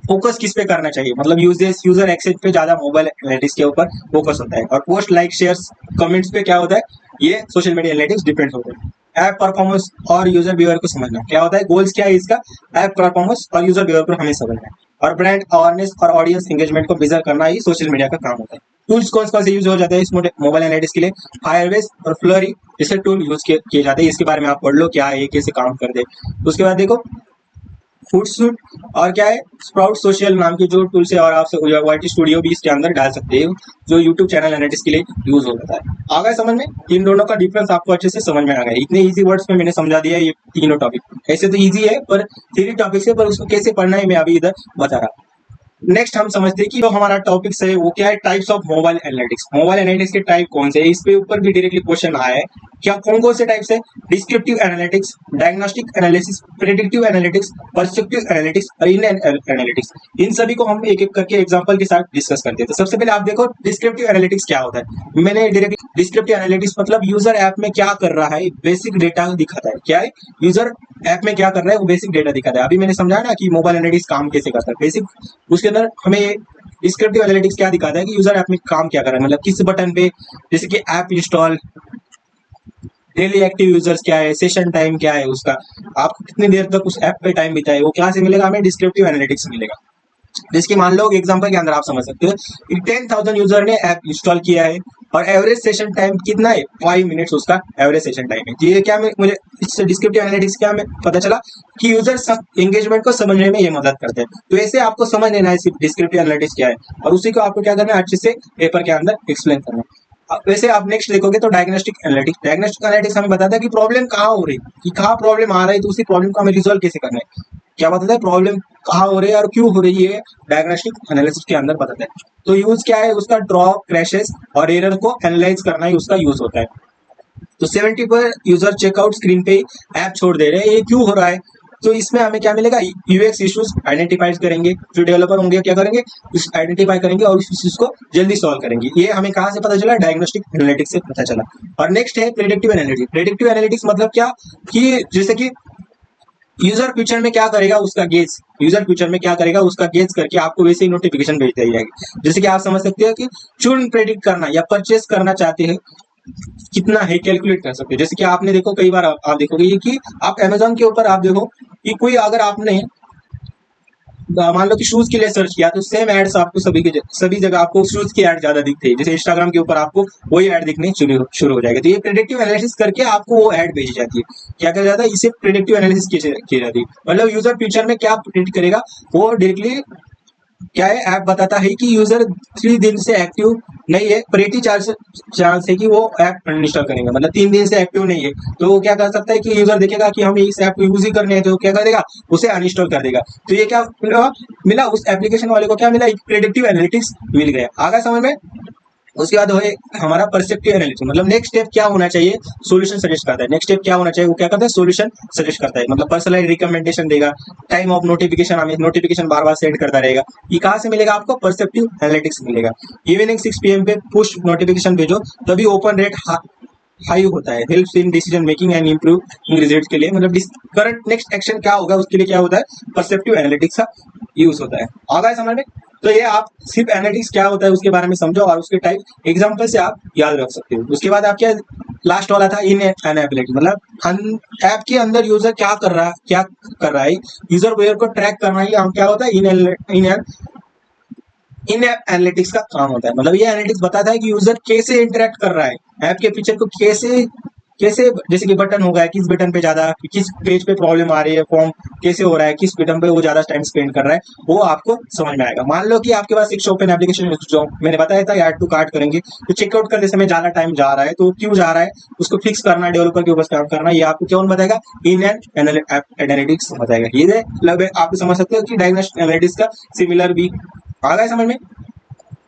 फोकस किस पे करना चाहिए, मतलब यूजर एक्सेस पे ज्यादा मोबाइल एनालिटिक्स के ऊपर फोकस होता है, और पोस्ट लाइक शेयर्स कमेंट्स पे क्या होता है, ये सोशल मीडिया एनालिटिक्स डिपेंड होता है। ऐप परफॉर्मेंस और यूजर बिहेवियर को समझना क्या होता है, गोल्स क्या है इसका, ऐप परफॉर्मेंस और यूजर बिहेवियर को हमें समझना है, और ब्रांड अवेयरनेस और ऑडियंस एंगेजमेंट को मेजर करना ही सोशल मीडिया का काम होता है। टूल्स कौन कौन से यूज हो जाते हैं इस मोबाइल एनालिटिक्स के लिए, फायरबेस और फ्लरी जैसे टूल यूज किए जाते हैं, इसके बारे में आप पढ़ लो क्या है, कैसे काम करते हैं। उसके बाद देखो फूड सूट और क्या है, स्प्राउट सोशल नाम की जो टूल्स है, और आप वाईटी स्टूडियो भी इसके अंदर डाल सकते हो, जो यूट्यूब चैनल एनालिटिक्स के लिए यूज होता है। आ गया समझ में, इन दोनों का डिफरेंस आपको अच्छे से समझ में आ गया। इतने इजी वर्ड्स में मैंने समझा दिया ये तीनों टॉपिक। ऐसे तो इजी है पर थ्री टॉपिक्स है, पर उसको कैसे पढ़ना है मैं अभी इधर बता रहा हूँ। नेक्स्ट हम समझते हैं कि जो हमारा टॉपिक्स है वो क्या है, types of mobile analytics. Mobile analytics के टाइप कौन से है, इस पे ऊपर भी डायरेक्टली क्वेश्चन आया है क्या कौन कौन से टाइप्स है? Descriptive analytics, diagnostic analysis, predictive analytics, perceptive analytics और इन एनालिटिक्स। इन सभी को हम एक एक करके एग्जांपल के साथ डिस्कस करते हैं। तो सबसे पहले आप देखो डिस्क्रिप्टिव एनालिटिक्स क्या होता है। मैंने डायरेक्ट डिस्क्रिप्टिव एनालिटिक्स मतलब यूजर ऐप में क्या कर रहा है बेसिक डेटा दिखाता है। क्या है? यूजर ऐप में क्या कर रहा है वो बेसिक डेटा दिखाता है। अभी मैंने समझाया ना कि मोबाइल एनालिटिक्स काम कैसे करता है बेसिक, उसके अंदर हमें डिस्क्रिप्टिव एनालिटिक्स क्या दिखाता है कि यूजर ऐप में काम क्या कर रहा है, मतलब किस बटन पे, जैसे कि app install, daily active users क्या है, सेशन टाइम क्या है उसका, आपको कितनी देर तक उस ऐप पे टाइम बिताए, वो क्या से मिलेगा? हमें डिस्क्रिप्टिव एनालिटिक्स मिलेगा। जिसकी मान लो एग्जांपल के अंदर आप समझ सकते हो कि 10,000 यूजर ने ऐप इंस्टॉल किया है और एवरेज सेशन टाइम कितना है? 5 मिनट्स उसका एवरेज सेशन टाइम है। ये क्या मुझे इससे डिस्क्रिप्टिव एनालिटिक्स क्या में पता चला कि यूजर एंगेजमेंट को समझने में ये मदद करते हैं। तो ऐसे आपको समझ लेना है डिस्क्रिप्टिव एनालिटिक्स क्या है और उसी को आपको क्या करना है अच्छे से पेपर के अंदर एक्सप्लेन करना है। वैसे आप नेक्स्ट देखोगे तो डायग्नोस्टिक एनालिटिक्स, डायग्नोस्टिक एनालिटिक्स हमें बताता है कि प्रॉब्लम कहाँ हो रही है, कि कहाँ प्रॉब्लम आ रही है, तो उसी प्रॉब्लम को हमें रिजॉल्व कैसे करना है। क्या बताता है? प्रॉब्लम कहाँ हो रही है और क्यों हो रही है, डायग्नोस्टिक एनालिसिस के अंदर बताता है। तो यूज क्या है उसका? ड्रॉप, क्रैशेस और एरर को एनालाइज करना ही उसका यूज होता है। तो 70 पर यूजर चेकआउट स्क्रीन पे ऐप छोड़ दे रहे हैं, ये क्यों हो रहा है? तो इसमें हमें क्या मिलेगा? यूएक्स इश्यूज आइडेंटिफाई करेंगे, जो डेवलपर होंगे क्या करेंगे? उस आइडेंटिफाई करेंगे और उस इश्यूज को जल्दी सॉल्व करेंगे। ये हमें कहाँ से पता चला? डायग्नोस्टिक एनालिटिक्स से पता चला। और नेक्स्ट है प्रेडिक्टिव एनालिटिक्स। प्रेडिक्टिव एनालिटिक्स मतलब क्या कि जैसे कि यूजर फ्यूचर में क्या करेगा उसका गेज, यूजर फ्यूचर में क्या करेगा उसका गेज करके आपको वैसे ही नोटिफिकेशन भेज दी जाएगी। जैसे कि आप समझ सकते हो कि चुन प्रेडिक्ट करना या परचेस करना चाहते हैं कितना है, कैलकुलेट कर सकते हो। जैसे कि आपने देखो कई बार आप देखोगे ये कि आप अमेजोन के ऊपर आप देखो कि कोई अगर आपने मान लो कि शूज के लिए सर्च किया तो सेम एड्स आपको सभी जगह आपको शूज की एड ज्यादा दिखती है। जैसे इंस्टाग्राम के ऊपर आपको वही एड दिखने शुरू हो जाएगा। तो ये प्रेडिक्टिव एनालिसिस करके आपको वो एड भेजी जाती है। क्या किया जाता है? इसे प्रेडिक्टिव एनालिसिस की जाती है। मतलब यूजर फ्यूचर में क्या प्रेडिक्ट करेगा वो डायरेक्टली क्या है ऐप बताता है कि यूजर 3 दिन से एक्टिव नहीं है, पर 80 चांस है कि वो ऐप अनइंस्टॉल करेगा। मतलब 3 दिन से एक्टिव नहीं है तो वो क्या कर सकता है कि यूजर देखेगा कि हमें इस ऐप को यूज ही करने हैं, तो क्या करेगा? उसे अनइंस्टॉल कर देगा। तो ये क्या मिला उस एप्लीकेशन वाले को? क्या मिला? एक प्रेडिक्टिव एनालिटिक्स मिल गया। आगे समझ में? उसके बाद है हमारा परसेप्टिव एनालिसिस। मतलब नेक्स्ट स्टेप क्या होना चाहिए? सॉल्यूशन सजेस्ट करता है। नेक्स्ट स्टेप क्या होना चाहिए? वो क्या करता है? सॉल्यूशन सजेस्ट करता है। मतलब पर्सनलाइज रिकमेंडेशन देगा। टाइम ऑफ नोटिफिकेशन, हमें नोटिफिकेशन बार बार सेंड करता रहेगा। ये कहाँ से मिलेगा आपको? परसेप्टिव एनालिटिक्स मिलेगा। इवनिंग 6 PM पे पुश नोटिफिकेशन भेजो तभी ओपन रेट हाई होता है। Helps in decision making and improve result के लिए। मतलब करंट नेक्स्ट एक्शन क्या होगा उसके लिए क्या होता है? परसेप्टिव एनालिटिक्स का यूज होता है। आ गया समझ में? तो ये आप सिर्फ एनालिटिक्स क्या होता है उसके बारे में समझो और उसके टाइप एग्जांपल से आप याद रख सकते हो। उसके बाद आप क्या लास्ट वाला था इन एनाबिलिटी, मतलब ऐप के अंदर यूजर क्या कर रहा है, यूजर वेयर को ट्रैक करना ही हम क्या होता है? इन ऐप एनालिटिक्स का काम होता है। मतलब ये एनालिटिक्स बताता है कि यूजर कैसे इंटरेक्ट कर रहा है, ऐप के फीचर को कैसे कैसे, जैसे कि बटन हो गया, किस बटन पे ज्यादा, किस पेज पे प्रॉब्लम आ रही है, फॉर्म कैसे हो रहा है, किस बटन पे वो ज्यादा टाइम स्पेंड कर रहा है, वो आपको समझ में आएगा। मान लो कि आपके पास एक शॉप एंड एप्लीकेशन जो मैंने बताया था ऐड टू कार्ट करेंगे, तो चेकआउट करते समय ज्यादा टाइम जा रहा है, तो क्यों जा रहा है उसको फिक्स करना, डेवलपर के ऊपर काम करना, ये आपको कौन बताएगा? इन एनालिटिक्स बताएगा। ये मतलब आप समझ सकते हो कि डायग्नोस्टिक एनालिटिक्स का सिमिलर भी आ गया समझ में।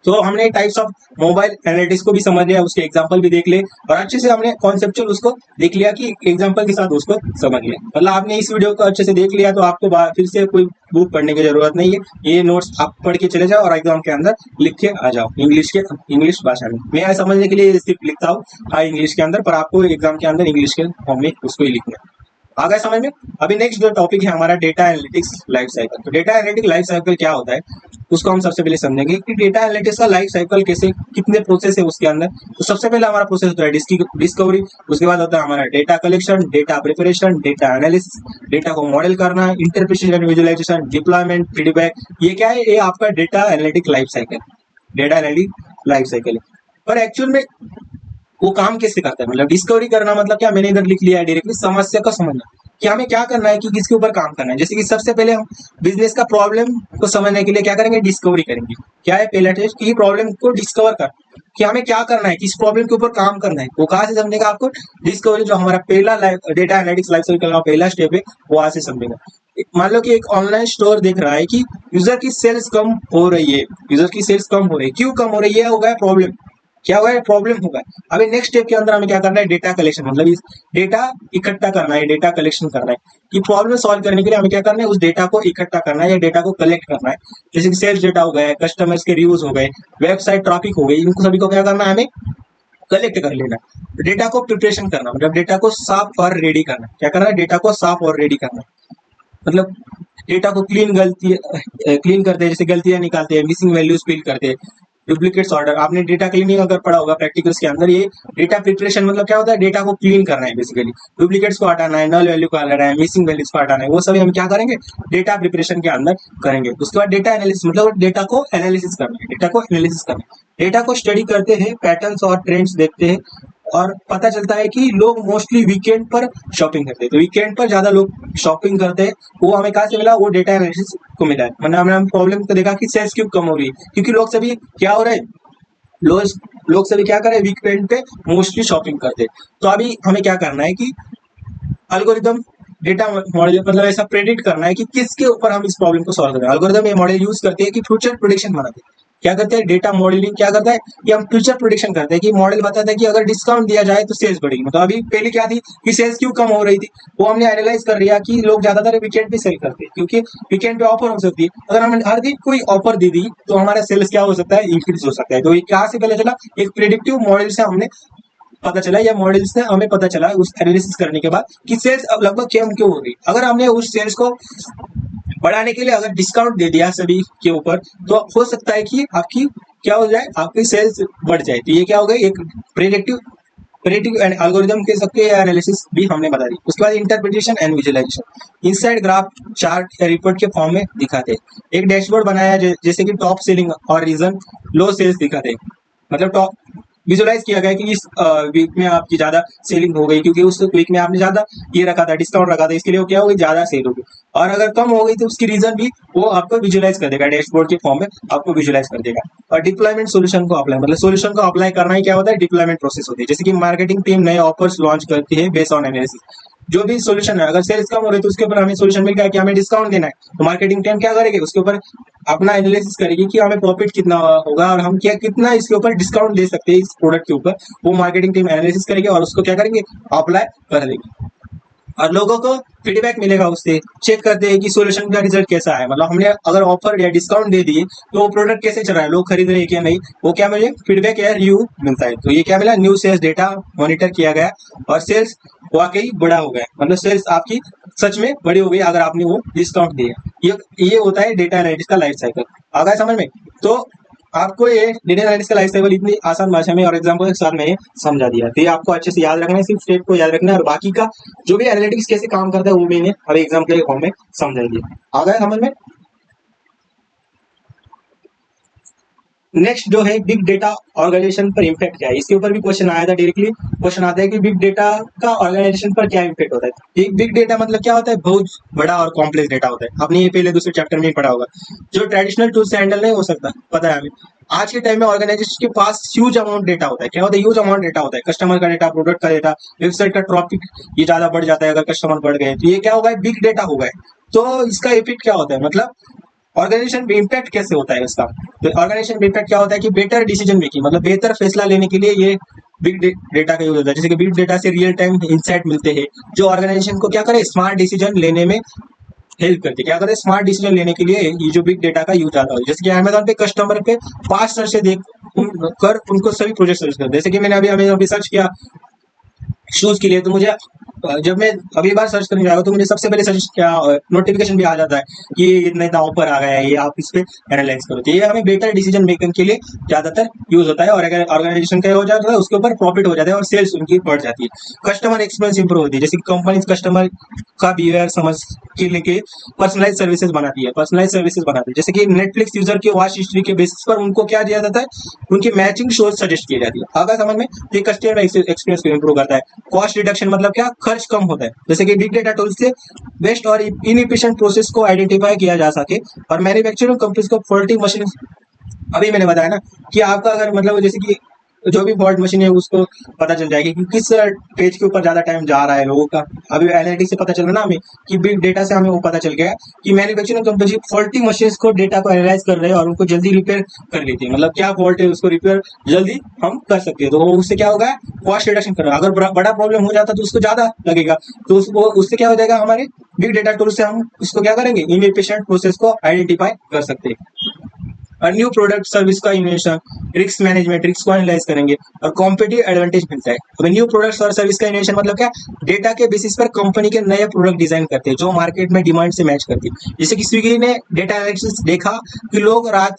तो हमने टाइप्स ऑफ मोबाइल एनालिटिक्स को भी समझ लिया, उसके एग्जांपल भी देख ले और अच्छे से हमने कॉन्सेप्चुअल उसको देख लिया कि एग्जांपल के साथ उसको समझ लिया। मतलब आपने इस वीडियो को अच्छे से देख लिया तो आपको फिर से कोई बुक पढ़ने की जरूरत नहीं है। ये नोट्स आप पढ़ के चले जाओ और एग्जाम के अंदर लिख के आ जाओ इंग्लिश भाषा में। मैं समझने के लिए सिर्फ लिखता हूँ इंग्लिश के अंदर, पर आपको एग्जाम के अंदर इंग्लिश के फॉर्म में उसको ही लिखना है। आ गया समझ में? अभी नेक्स्ट जो टॉपिक है हमारा डेटा एनालिटिक्स लाइफ साइकिल। तो डेटा एनालिटिक्स लाइफ साइकिल क्या होता है उसको हम सबसे पहले समझेंगे कि डेटा एनालिटिक्स का लाइफ साइकिल कैसे, कितने प्रोसेस है उसके अंदर। तो सबसे पहले हमारा प्रोसेस होता है डिस्कवरी, उसके बाद होता है हमारा data collection, data preparation, data analysis, data को मॉडल करना, इंटरप्रिटेशन, विजुअलाइजेशन, डिप्लॉयमेंट, फीडबैक। ये क्या है? ये आपका data analytic life cycle, data analytic life cycle है। पर एक्चुअल में वो काम कैसे करता है? मतलब डिस्कवरी करना मतलब क्या? मैंने इधर लिख लिया है डायरेक्टली समस्या को समझना कि हमें क्या करना है, कि किसके ऊपर काम करना है। जैसे कि सबसे पहले हम बिजनेस का प्रॉब्लम को समझने के लिए क्या करेंगे? डिस्कवरी करेंगे। क्या है पहला टेस्ट? कि प्रॉब्लम को डिस्कवर कर कि हमें क्या करना है, किस प्रॉब्लम के ऊपर काम करना है। वो कहाँ से समझेगा? आपको डिस्कवरी, जो हमारा पहला डेटा एनालिटिक्स लाइफ साइकिल का पहला स्टेप है, वो वहां से समझेगा। मान लो कि एक ऑनलाइन स्टोर देख रहा है कि यूजर की सेल्स कम हो रही है, यूजर की सेल्स कम हो रही है, क्यों कम हो रही है? हो गया प्रॉब्लम। क्या होगा, प्रॉब्लम होगा। अभी नेक्स्ट स्टेप के अंदर हमें क्या करना है, डेटा कलेक्शन, मतलब इस डेटा इकट्ठा करना है, डेटा कलेक्शन करना है। कि प्रॉब्लम सॉल्व करने के लिए हमें क्या करना है, उस डेटा को इकट्ठा करना है या डेटा को कलेक्ट करना है। जैसे कि सेल्स डेटा हो गए, कस्टमर्स के रिव्यूज हो गए, वेबसाइट ट्रैफिक हो गई, इनको सभी को क्या करना है, हमें कलेक्ट कर लेना। डेटा को प्रिपरेशन करना, मतलब डेटा को साफ और रेडी करना। क्या करना है, डेटा को साफ और रेडी करना, मतलब डेटा को क्लीन करते हैं, जैसे गलतियां निकालते हैं, मिसिंग वैल्यूज फिल करते हैं, डुप्लीकेट्स ऑर्डर। आपने डेटा क्लीनिंग अगर पढ़ा होगा प्रैक्टिकल्स के अंदर, ये डेटा प्रिपरेशन मतलब क्या होता है, डेटा को क्लीन करना है बेसिकली, डुप्लीकेट्स को हटाना है, नल वैल्यू को हटाना है, मिसिंग वैल्यूज को हटाना है, वो सभी हम क्या करेंगे, डेटा प्रिपरेशन के अंदर करेंगे। उसके बाद डेटा एनालिसिस, मतलब डेटा को एनालिसिस करना है, डेटा को एनालिसिस करना है। डेटा को स्टडी करते हैं, पैटर्न्स और ट्रेंड्स देखते हैं, और पता चलता है कि लोग मोस्टली वीकेंड पर शॉपिंग करते हैं, तो वीकेंड पर ज्यादा लोग शॉपिंग करते हैं। वो हमें कहाँ से मिला, वो डेटा एनालिसिस को मिला है। मतलब हमने प्रॉब्लम को देखा कि सेल्स क्यों कम हो रही है, क्योंकि लोग सभी क्या हो रहे हैं, लोग सभी क्या करें, वीकेंड पे मोस्टली शॉपिंग करते हैं। तो अभी हमें क्या करना है कि एल्गोरिदम डेटा मॉडल, मतलब ऐसा प्रेडिक्ट करना है कि किसके ऊपर हम इस प्रॉब्लम को सॉल्व करें। एल्गोरिदम ये मॉडल यूज करते हैं कि फ्यूचर प्रेडिक्शन बनाते हैं। क्या करते हैं, डेटा मॉडलिंग क्या करता है कि हम फ्यूचर प्रेडिक्शन करते हैं, कि मॉडल बताता है कि अगर डिस्काउंट दिया जाए तो सेल्स बढ़ेगी। मतलब अभी पहले क्या थी कि सेल्स क्यों कम हो रही थी, वो हमने एनालाइज कर लिया कि लोग ज्यादातर वीकेंड पे सेल करते हैं, क्योंकि वीकेंड पे ऑफर हो सकती है। अगर हमने हर दिन कोई ऑफर दे दी तो हमारा सेल्स क्या हो सकता है, इंक्रीज हो सकता है। तो ये क्या से पहले चला, एक प्रेडिक्टिव मॉडल से हमने पता चला, या मॉडल्स से हमें पता चला उस एनालिसिस करने के बाद कि सेल्स अब लगभग कम क्यों हो रही। अगर हमने उस सेल्स को बढ़ाने के लिए अगर डिस्काउंट दे दिया सभी के ऊपर, तो हो सकता है कि आपकी क्या हो जाए, आपकी सेल्स बढ़ जाए। तो ये क्या हो गई, एक प्रेडिक्टिव प्रेडिक्टिव एल्गोरिदम कह सकते हैं, एनालिसिस भी हमने बता दी। उसके बाद interpretation and visualisation, inside graph, chart या रिपोर्ट के फॉर्म में दिखाते हैं। एक डैशबोर्ड बनाया जैसे कि टॉप सेलिंग और रीजन लो सेल्स दिखाते हैं, मतलब टॉप विजुलाइज किया गया कि इस वीक में आपकी ज्यादा सेलिंग हो गई, क्योंकि उस वीक में आपने ज्यादा ये रखा था, डिस्काउंट रखा था, इसके लिए वो क्या हो गई, ज्यादा सेल हो गई। और अगर कम हो गई तो उसकी रीजन भी वो आपको विजुलाइज कर देगा, डैशबोर्ड के फॉर्म में आपको विजुलाइज कर देगा। और डिप्लॉयमेंट सोल्यूशन को अप्लाई, मतलब सोल्यूशन को अप्लाई करना ही क्या होता है, डिप्लॉयमेंट प्रोसेस होती है। जैसे कि मार्केटिंग टीम नए ऑफर्स लॉन्च करती है बेस्ड ऑन एनालिसिस। जो भी सोल्यूशन है, अगर सेल्स कम हो रही है तो उसके ऊपर हमें सोल्यूशन मिल गया कि हमें डिस्काउंट देना है, तो मार्केटिंग टीम क्या करेगी, उसके ऊपर अपना एनालिसिस करेगी कि हमें प्रॉफिट कितना होगा और हम क्या कितना इसके ऊपर डिस्काउंट दे सकते हैं इस प्रोडक्ट के ऊपर। वो मार्केटिंग टीम एनालिसिस करेगी और उसको क्या करेंगे, अप्लाई कर देगी। और लोगों को फीडबैक मिलेगा, उससे चेक करते हैं कि सोल्यूशन का रिजल्ट कैसा है। मतलब हमने अगर ऑफर या डिस्काउंट दे दिए तो वो प्रोडक्ट कैसे चल रहा है, लोग खरीद रहे हैं क्या नहीं, वो क्या मुझे फीडबैक या रिव्यू मिलता है। तो ये क्या मिला, न्यू सेल्स डेटा मॉनिटर किया गया और सेल्स वाकई बड़ा हो गया, मतलब सेल्स आपकी सच में बड़ी हो गई अगर आपने वो डिस्काउंट दिया। ये होता है डेटा एनालिटिक्स का लाइफ साइकिल। आ गया समझ में। तो आपको ये डेटा एनालिटिक्स का लाइफ साइकिल इतनी आसान भाषा में और एग्जाम्पल के साथ मैंने समझा दिया, तो ये आपको अच्छे से याद रखना है, सिर्फ स्टेप को याद रखना है, और बाकी का जो भी एनालिटिक्स कैसे काम करता है वो मैंने अभी एग्जाम्पल के फॉर्म में समझा दिया। आ गया समझ में। नेक्स्ट जो है, बिग डेटा ऑर्गेनाइजेशन पर इम्पैक्ट क्या है, इसके ऊपर भी क्वेश्चन आया था। डायरेक्टली क्वेश्चन आता है कि बिग डेटा का ऑर्गेनाइजेशन पर क्या इम्पैक्ट होता है। बिग डेटा मतलब क्या होता है, बहुत बड़ा और कॉम्प्लेक्स डेटा होता है। आपने ये पहले दूसरे चैप्टर में ही पढ़ा होगा, जो ट्रेडिशनल टूल से हैंडल नहीं हो सकता, पता है हमें। आज के टाइम में ऑर्गेनाइजेशन के पास ह्यूज अमाउंट डेटा होता है। क्या होता है, ह्यूज अमाउंट डेटा होता है, कस्टमर का डेटा, प्रोडक्ट का डेटा, वेबसाइट का ट्रैफिक, ये ज्यादा बढ़ जाता है अगर कस्टमर बढ़ गए, तो ये क्या होगा, बिग डेटा होगा। तो इसका इफेक्ट क्या होता है, मतलब ऑर्गेनाइजेशन पे इम्पैक्ट कैसे होता है इसका। तो ऑर्गेनाइजेशन पे इम्पैक्ट क्या होता है कि बेटर डिसीजन मेकिंग, मतलब बेहतर फैसला लेने के लिए ये बिग डेटा का यूज होता है। जैसे कि बिग डेटा से रियल टाइम इंसाइट मिलते हैं, जो ऑर्गेनाइजेशन को क्या करे, स्मार्ट डिसीजन लेने में हेल्प करती है। क्या करते हैं, स्मार्ट डिसीजन लेने के लिए ये जो बिग डेटा का यूज आता है। जैसे कि अमेजोन पे कस्टमर पे 5 से देख कर उनको सभी प्रोजेक्ट सर्च करते हैं। जैसे कि मैंने अभी अमेजोन पे सर्च किया शूज के लिए, तो मुझे जब मैं अगली बार सर्च करने जाऊंगा तो मुझे सबसे पहले सर्च क्या नोटिफिकेशन भी आ जाता है कि इतना इतना ऑफर आ गया है, ये आप इस पे एनालाइज करो। तो ये हमें बेटर डिसीजन मेकिंग के लिए ज्यादातर यूज होता है। और अगर ऑर्गेनाइजेशन का हो जाता है उसके ऊपर प्रॉफिट हो जाता है और सेल्स उनकी बढ़ जाती है। कस्टमर एक्सपीरियंस इंप्रूव होती है, जैसे कंपनी कस्टमर का बिहेवियर समझ के लेके पर्सनलाइज सर्विसेज बनाती है, पर्सनलाइज सर्विसेज बनाती है। जैसे कि नेटफ्लिक्स यूजर की वॉच हिस्ट्री के बेसिस पर उनको क्या दिया जाता है, उनकी मैचिंग शोज सजेस्ट की जाती है। आगे समझ में, ये कस्टमर एक्सपीरियंस को इंप्रूव करता है। कॉस्ट रिडक्शन मतलब क्या, खर्च कम होता है। जैसे कि बिग डेटा टूल से बेस्ट और इनएफिशिएंट प्रोसेस को आइडेंटिफाई किया जा सके, और मैन्युफैक्चरिंग कंपनीज को फॉल्टी मशीन, अभी मैंने बताया ना कि आपका अगर मतलब जैसे कि जो भी फॉल्ट मशीन है उसको पता चल जाएगी कि किस पेज के ऊपर ज्यादा टाइम जा रहा है लोगों का। अभी एनालिटिक्स से पता चल रहा ना हमें कि बिग डेटा से हमें वो पता चल गया कि मैन्युफैक्चरिंग कंपनी फॉल्टी मशीन को डेटा को एनालाइज कर रहे हैं और उनको जल्दी रिपेयर कर लेती है। मतलब क्या फॉल्ट है उसको रिपेयर जल्दी हम कर सकते हैं, तो उससे क्या होगा, कॉस्ट रिडक्शन करना। अगर बड़ा प्रॉब्लम हो जाता तो उसको ज्यादा लगेगा, तो उससे क्या हो जाएगा, हमारे बिग डेटा टूल से हम उसको क्या करेंगे, इनएफिशिएंट प्रोसेस को आइडेंटिफाई कर सकते हैं। और न्यू प्रोडक्ट सर्विस का इनोवेशन, रिस्क मैनेजमेंट, रिस्क को एनालाइज करेंगे और कॉम्पिटिटिव एडवांटेज मिलता है। अब न्यू प्रोडक्ट्स और सर्विस का इनोवेशन मतलब क्या, डेटा के बेसिस पर कंपनी के नए प्रोडक्ट डिजाइन करते हैं जो मार्केट में डिमांड से मैच करती है। जैसे कि स्विगी ने डेटा एनालिसिस देखा कि लोग रात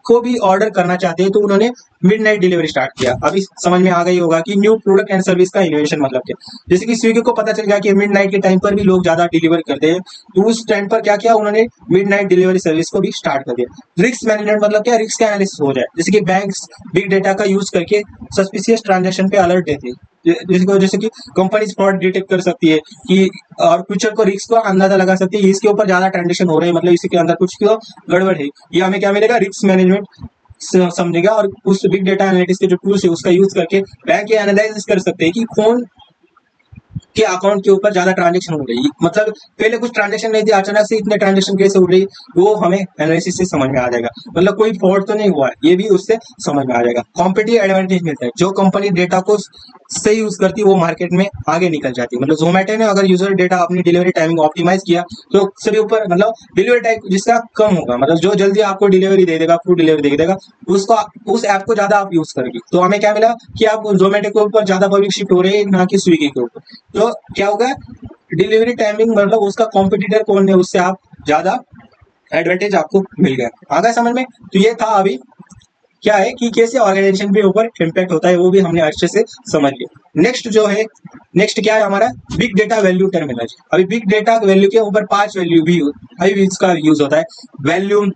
को भी ऑर्डर करना चाहते हैं, तो उन्होंने मिडनाइट डिलीवरी स्टार्ट किया। अभी समझ में आ गई होगा कि न्यू प्रोडक्ट एंड सर्विस का इनोवेशन मतलब क्या। जैसे कि स्विगी को पता चल गया कि मिडनाइट के टाइम पर भी लोग ज्यादा डिलीवर करते हैं, तो उस टाइम पर क्या किया उन्होंने, मिडनाइट डिलीवरी सर्विस को भी स्टार्ट कर दिया। रिस्क मैनेजमेंट मतलब क्या, रिस्क एनालिसिस हो जाए। जैसे कि बैंक्स बिग डेटा का यूज करके सस्पिशियस ट्रांजेक्शन पे अलर्ट देते हैं, जैसे कि कंपनी फ्रॉड डिटेक्ट कर सकती है कि, और फ्यूचर को रिस्क को अंदाजा लगा सकती है, इसके ऊपर ज्यादा ट्रांजेक्शन हो रहे हैं, मतलब इसके अंदर कुछ तो गड़बड़ है। ये हमें क्या मिलेगा, रिस्क मैनेजमेंट समझेगा। और उस बिग डेटा एनालिटिक्स के जो टूल्स है उसका यूज करके बैंक ये एनालाइज कर सकते हैं कि कौन के अकाउंट के ऊपर ज्यादा ट्रांजेक्शन हो रही है, मतलब पहले कुछ ट्रांजेक्शन नहीं थी, अचानक से इतने ट्रांजेक्शन कैसे हो रही, वो हमें एनालिसिस से समझ में आ जाएगा। मतलब कोई फ्रॉड तो नहीं हुआ है, ये भी उससे समझ में आ जाएगा। कॉम्पिटिटिव एडवांटेज मिलता है, जो कंपनी डेटा को सही यूज करती है वो मार्केट में आगे निकल जाती है। मतलब जोमेटो ने अगर यूजर डेटा अपनी डिलीवरी टाइमिंग ऑप्टिमाइज किया तो सभी ऊपर, मतलब डिलीवरी टाइम जिसका कम होगा, मतलब जो जल्दी आपको डिलीवरी दे देगा, फूड डिलीवरी दे देगा, उसको उस ऐप को ज्यादा आप यूज करेंगे। तो हमें क्या मिला कि आप जोमेटो के ऊपर ज्यादा पब्लिक शिफ्ट हो रही है, ना कि स्विगी के ऊपर। तो क्या होगा, डिलीवरी टाइमिंग मतलब उसका कॉम्पिटिटर कौन है, उससे आप ज्यादा एडवांटेज आपको मिल गया। आ गया समझ में। तो ये था अभी क्या है कि कैसे ऑर्गेनाइजेशन के ऊपर इम्पैक्ट होता है, वो भी हमने अच्छे से समझ लिया। नेक्स्ट जो है, नेक्स्ट क्या है हमारा, बिग डेटा वैल्यू टर्मिनोलॉजी। अभी बिग डेटा वैल्यू के ऊपर 5 वैल्यू भी, 5 इसका यूज होता है। Volume,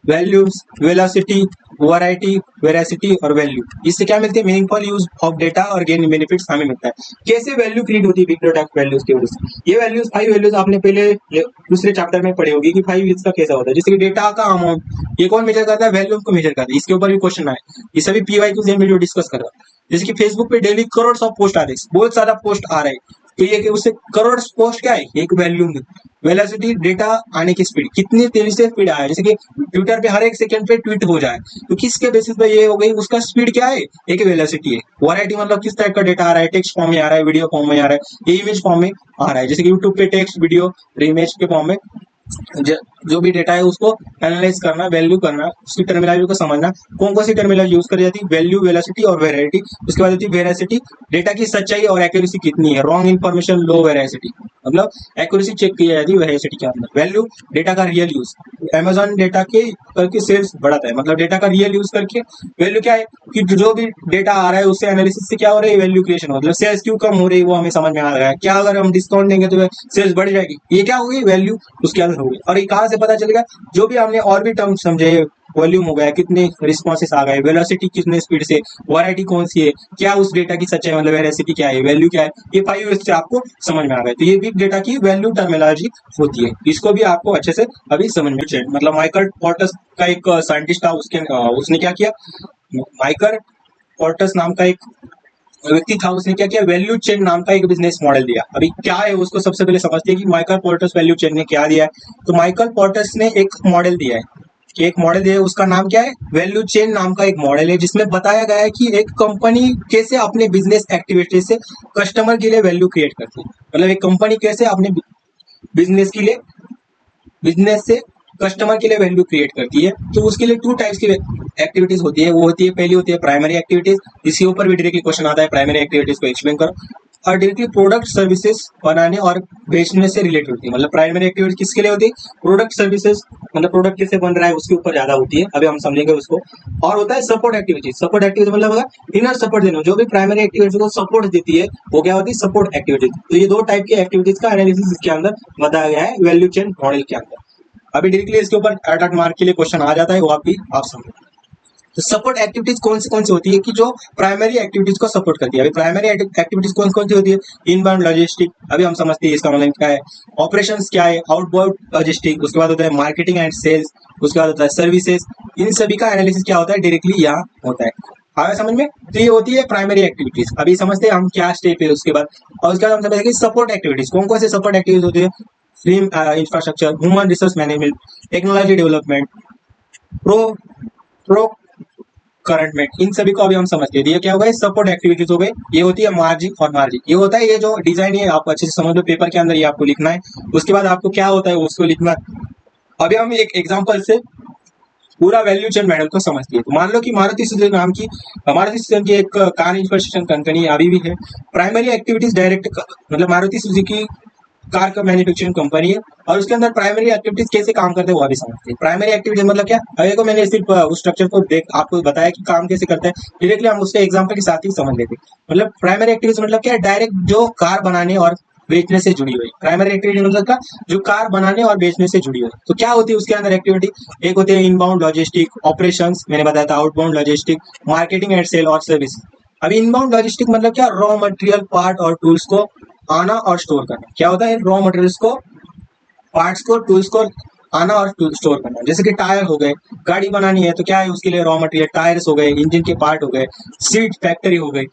values, velocity, variety, veracity और वैल्यू। इससे क्या मिलती है, मीनिंगफुल यूज ऑफ डेटा और गेन बेनिफिट्स हमें मिलता है। कैसे वैल्यू क्रिएट होती है बिग डेटा वैल्यूज की वजह से। ये वैल्यूज, 5 वैल्यूज आपने पहले दूसरे चैप्टर में पढ़ी होगी कि 5 इसका कैसा होता है। जैसे कि डेटा का अमाउंट, ये कौन मेजर करता है, वैल्यूम को मेजर करता है। इसके ऊपर भी क्वेश्चन आए, ये सभी पीवाईक्यू वीडियो डिस्कस कर रहा है। जैसे कि फेसबुक पे डेली करोड़ ऑफ पोस्ट आ रहे हैं, बहुत सारा पोस्ट आ रहा है, तो ये कि उससे करोड़ पोस्ट क्या है, एक वैल्यूम है। वेलोसिटी, डेटा आने की स्पीड, कितनी तेजी से स्पीड आया है। जैसे कि ट्विटर पे हर एक सेकंड पे ट्वीट हो जाए, तो किसके बेसिस पे ये हो गई, उसका स्पीड क्या है, एक वेलोसिटी है। वैरायटी मतलब किस टाइप का डेटा आ रहा है, टेक्स्ट फॉर्म में आ रहा है, वीडियो फॉर्म में आ रहा है, ये इमेज फॉर्म में आ रहा है। जैसे कि यूट्यूब पे टेक्स्ट, वीडियो और इमेज के फॉर्म में जो भी डेटा है उसको एनालाइज करना, वैल्यू करना, उसकी टर्मिनोलॉजी को समझना। कौन कौन सी टर्मिनोलॉजी यूज करी जाती है, वैल्यू, वेलोसिटी और वेराइटी। उसके बाद होती है वेरासिटी, डेटा की सच्चाई और एक्यूरेसी कितनी है, रॉन्ग इन्फॉर्मेशन, लो वेरासिटी, मतलब एक्यूरेसी चेक की जाती है वेरासिटी के अंदर। वैल्यू, डेटा का रियल यूज, अमेजोन डेटा के करके सेल्स बढ़ाता है, मतलब डेटा का रियल यूज करके। वैल्यू क्या है कि जो भी डेटा आ रहा है उससे एनालिसिस से क्या हो रही है, वैल्यू क्रिएशन, मतलब सेल्स क्यों कम हो रही है वो हमें समझ में आ रहा है, क्या अगर हम डिस्काउंट देंगे तो सेल्स बढ़ जाएगी, ये क्या होगी, वैल्यू उसके अंदर होगी। और ये कहाँ से पता चलेगा, जो भी हमने और भी टर्म समझे, वॉल्यूम हो गया, कितने रिस्पॉन्सेस आ गए, वेलोसिटी कितने स्पीड से, वैरायटी कौन सी है, क्या उस डेटा की सच्चाई, मतलब वेरासिटी क्या है, वैल्यू क्या है, ये 5 से आपको समझ में आ गए। तो ये बिग डेटा की वैल्यू टर्मिनोलॉजी होती है, इसको भी आपको अच्छे से अभी समझ में चाहिए। मतलब माइकल पोर्टस का एक साइंटिस्ट था, उसने क्या किया, माइकल पोर्टस नाम का एक व्यक्ति था, उसने क्या किया, वैल्यू चेन नाम का एक बिजनेस मॉडल दिया। अभी क्या है उसको सबसे पहले समझते हैं कि माइकल पोर्टस वैल्यू चेन ने क्या दिया है। तो माइकल पोर्टस ने एक मॉडल दिया है, कि एक मॉडल दिया है, उसका नाम क्या है, वैल्यू चेन नाम का एक मॉडल है, जिसमें बताया गया है कि एक कंपनी कैसे अपने बिजनेस एक्टिविटी से कस्टमर के लिए वैल्यू क्रिएट करती है। मतलब एक कंपनी कैसे अपने बिजनेस के लिए, बिजनेस से कस्टमर के लिए वैल्यू क्रिएट करती है। तो उसके लिए 2 टाइप्स की एक्टिविटीज होती है, वो होती है, पहली होती है प्राइमरी एक्टिविटीज, इसके ऊपर भी डायरेक्टली क्वेश्चन आता है, प्राइमरी एक्टिविटीज को एक्सप्लेन करो। और डायरेक्टली प्रोडक्ट सर्विसेज बनाने और बेचने से रिलेटेड होती है। मतलब प्राइमरी एक्टिविटी किसके लिए होती है, प्रोडक्ट सर्विसेज, मतलब प्रोडक्ट कैसे बन रहा है उसके ऊपर ज्यादा होती है, अभी हम समझेंगे उसको। और होता है सपोर्ट एक्टिविटीज, सपोर्ट एक्टिविटी मतलब इनर सपोर्ट देना, जो भी प्राइमरी एक्टिविटी को सपोर्ट देती है वो क्या होती है, सपोर्ट एक्टिविटीज। तो ये 2 टाइप की एक्टिविटीज का एनालिसिस इसके अंदर बताया गया है वैल्यू चेन मॉडल के अंदर। अभी डायरेक्टली इसके ऊपर 8 मार्क के लिए क्वेश्चन आ जाता है, वो आप समझो। तो सपोर्ट एक्टिविटीज कौन सी होती है कि जो प्राइमरी एक्टिविटीज को सपोर्ट करती है। अभी प्राइमरी एक्टिविटीज कौन सी होती है, इनबाउंड लॉजिस्टिक, अभी हम समझते हैं इसका मतलब क्या है, ऑपरेशंस क्या है, आउटबाउंड लॉजिस्टिक, उसके बाद होता है मार्केटिंग एंड सेल्स, उसके बाद होता है सर्विसेज। इन सभी का एनालिसिस क्या होता है, डायरेक्टली यहाँ होता है। आगे समझ में। तो ये होती है प्राइमरी एक्टिविटीज। अभी समझते हैं हम क्या स्टेप है उसके बाद। और उसके बाद हम समझेंगे सपोर्ट एक्टिविटीज। कौन कौन से सपोर्ट एक्टिविटीज होती है? Free infrastructure, human resource management, technology development, pro procurement, इन सभी को अभी हम समझते हैं। ये क्या हो गए? सपोर्ट एक्टिविटीज हो गए। ये होती है मार्जिन और मार्जिन। ये होता है ये जो डिजाइन है आप अच्छे से समझ लो, पेपर के अंदर ये आपको लिखना है। उसके बाद आपको क्या होता है उसको लिखना है। अभी हम एक एग्जांपल से पूरा वैल्यू चेन मॉडल को समझती है। तो मान लो कि मारुति सुजुकी नाम की एक कार इंफ्रास्ट्रक्चर कंपनी अभी भी है। प्राइमरी एक्टिविटीज डायरेक्ट मतलब मारुति सुजुकी कार का मैन्युफैक्चरिंग कंपनी है, और उसके अंदर प्राइमरी एक्टिविटीज कैसे काम करते हैं वो अभी समझते हैं। प्राइमरी एक्टिविटीज मतलब क्या? अभी को मैंने सिर्फ उस स्ट्रक्चर को देख आपको बताया कि काम कैसे करता है, डायरेक्टली हम उसके एग्जांपल के साथ ही समझ लेते हैं। मतलब प्राइमरी एक्टिविटीज मतलब क्या? डायरेक्ट जो कार बनाने और बेचने से जुड़ी हुई। प्राइमरी एक्टिविटी मतलब क्या? जो कार बनाने और बेचने से जुड़ी हुई। तो क्या होती है उसके अंदर एक्टिविटी? एक होती है इनबाउंड लॉजिस्टिक ऑपरेशंस, मैंने बताया था, outbound logistic, marketing and sale और सर्विस। अभी इनबाउंड लॉजिस्टिक मतलब क्या? रॉ मटेरियल, पार्ट और टूल्स को आना और स्टोर करना। क्या होता है? रॉ मटेरियल्स को, पार्ट्स को, टूल्स को आना और स्टोर करना। जैसे कि टायर हो गए, गाड़ी बनानी है तो क्या है उसके लिए? रॉ मटेरियल टायर्स हो गए, इंजन के पार्ट हो गए, सीट फैक्ट्री हो गई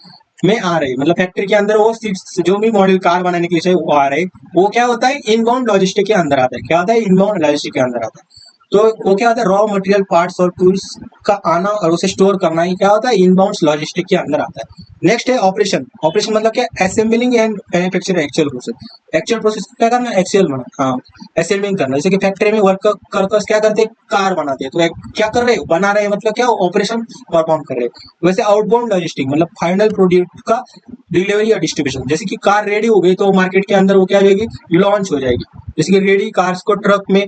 में आ रही, मतलब फैक्ट्री के अंदर वो सीट्स जो भी मॉडल कार बनाने के लिए चाहिए वो आ रहे। वो क्या होता है? इनबाउंड लॉजिस्टिक के अंदर आता है। क्या होता है? इनबाउंड लॉजिस्टिक के अंदर आता है। तो वो क्या होता है? रॉ मटेरियल, पार्ट्स और टूल्स का आना और उसे स्टोर करना ही क्या होता है? इनबाउंड लॉजिस्टिक के अंदर आता है। नेक्स्ट है ऑपरेशन। ऑपरेशन मतलब क्या? Assembling and manufacturing actual process. Actual process क्या करना? एक्चुअल बना, हाँ, असेंबलिंग करना। जैसे कि फैक्ट्री में वर्क करके क्या करते हैं? कार बनाते हैं। तो क्या कर रहे हैं? बना रहे हैं, मतलब क्या? ऑपरेशन परफॉर्म कर रहे हैं। वैसे आउटबाउंड लॉजिस्टिक मतलब फाइनल प्रोडक्ट का डिलीवरी या डिस्ट्रीब्यूशन। जैसे कि कार रेडी हो गई तो मार्केट के अंदर वो क्या हो जाएगी? लॉन्च हो जाएगी। जैसे कि रेडी कार्स को ट्रक में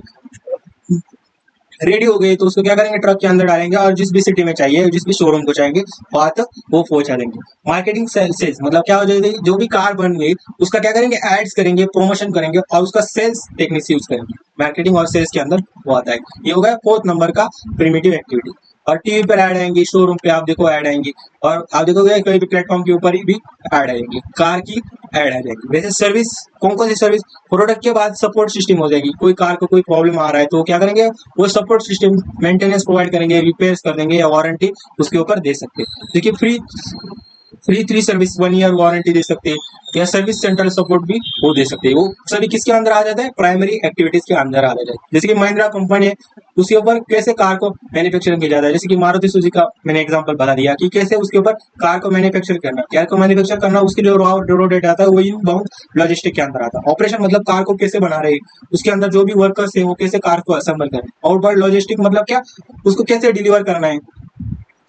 रेडी हो गई तो उसको क्या करेंगे? ट्रक के अंदर डालेंगे और जिस भी सिटी में चाहिए, जिस भी शोरूम को चाहेंगे वहां तक वो पहुंचा देंगे। मार्केटिंग सेल्स मतलब क्या हो जाएगी? जो भी कार बन गई उसका क्या करेंगे? एड्स करेंगे, प्रमोशन करेंगे और उसका सेल्स टेक्निक्स यूज करेंगे। मार्केटिंग और सेल्स के अंदर वो आता है। ये हो गया फोर्थ नंबर का प्रिमिटिव एक्टिविटी। और टीवी पर ऐड आएंगी, शोरूम पे आप देखो ऐड आएंगी, और आप देखोगे कोई भी प्लेटफॉर्म के ऊपर ही भी ऐड आएंगी, कार की ऐड आ जाएगी। वैसे सर्विस, कौन कौन सी सर्विस? प्रोडक्ट के बाद सपोर्ट सिस्टम हो जाएगी। कोई कार को कोई प्रॉब्लम आ रहा है तो क्या करेंगे? वो सपोर्ट सिस्टम मेंटेनेंस प्रोवाइड करेंगे, रिपेयर्स कर देंगे या वारंटी उसके ऊपर दे सकते हैं। देखिए फ्री सर्विस 1 ईयर वारंटी दे सकते हैं, या सर्विस सेंट्रल सपोर्ट भी वो दे सकते हैं। वो सभी किसके अंदर आ जाता है? प्राइमरी एक्टिविटीज के अंदर आ जाता है। जैसे कि महिंद्रा कंपनी है, उसके ऊपर कैसे कार को मैन्युफैक्चरिंग किया जाता है। जैसे कि मारुति सुजुकी का मैंने एग्जांपल बता दिया कि कैसे उसके ऊपर कार को मैन्युफैक्चर करना, कार को मैन्युफैक्चर करना, उसके जो रॉ डेट आता है वो इनबाउंड लॉजिस्टिक के अंदर आता है। ऑपरेशन मतलब कार को कैसे बना रहे हैं, उसके अंदर जो भी वर्कर्स है वो कैसे कार को असेंबल करें। आउटबाउंड लॉजिस्टिक मतलब क्या? उसको कैसे डिलीवर करना है,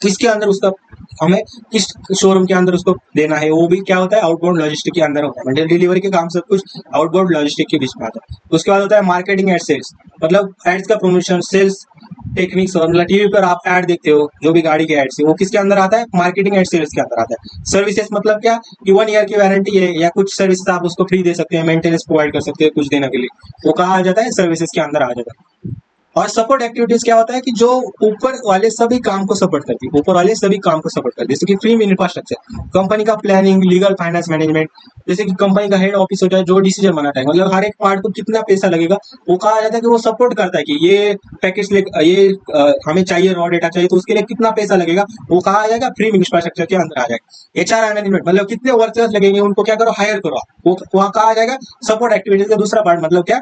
किसके अंदर उसका हमें किस शोरूम के अंदर उसको देना है, वो भी क्या होता है? आउटबाउंड लॉजिस्टिक के अंदर होता है। मतलब डिलीवरी के काम सब कुछ आउटबाउंड लॉजिस्टिक के बीच में आता है। उसके बाद होता है मार्केटिंग एंड सेल्स, मतलब एड्स का प्रमोशन, सेल्स टेक्निक्स। और मतलब टीवी पर आप एड देखते हो जो भी गाड़ी के एड्स है वो किसके अंदर आता है? मार्केटिंग एंड सेल्स के अंदर आता है। सर्विसेज मतलब क्या? कि 1 ईयर की वारंटी है या कुछ सर्विसेज आप उसको फ्री दे सकते हैं, मेंटेनेंस प्रोवाइड कर सकते हैं कुछ दिन के लिए, वो कहाँ आ जाता है? सर्विसेज के अंदर आ जाता है। और सपोर्ट एक्टिविटीज क्या होता है? कि जो ऊपर वाले सभी काम को सपोर्ट करती है, ऊपर वाले सभी काम को सपोर्ट करती है। जैसे कि फ्री इंफ्रास्ट्रक्चर, कंपनी का प्लानिंग, लीगल, फाइनेंस मैनेजमेंट। जैसे कि कंपनी का हेड ऑफिस होता है जो डिसीजन बनाता है, मतलब हर एक पार्ट को कितना पैसा लगेगा वो कहा जाता है कि वो सपोर्ट करता है कि ये पैकेज ये हमें चाहिए, रॉ डेटा चाहिए तो उसके लिए कितना पैसा लगेगा वो कहा जाएगा? फ्री इंफ्रास्ट्रक्चर के अंदर आ जाएगा। एचआर मैनेजमेंट मतलब कितने वर्कर्स लगेंगे उनको क्या करो? हायर करो, वो वहाँ कहा जाएगा सपोर्ट एक्टिविटीज का दूसरा पार्ट, मतलब क्या?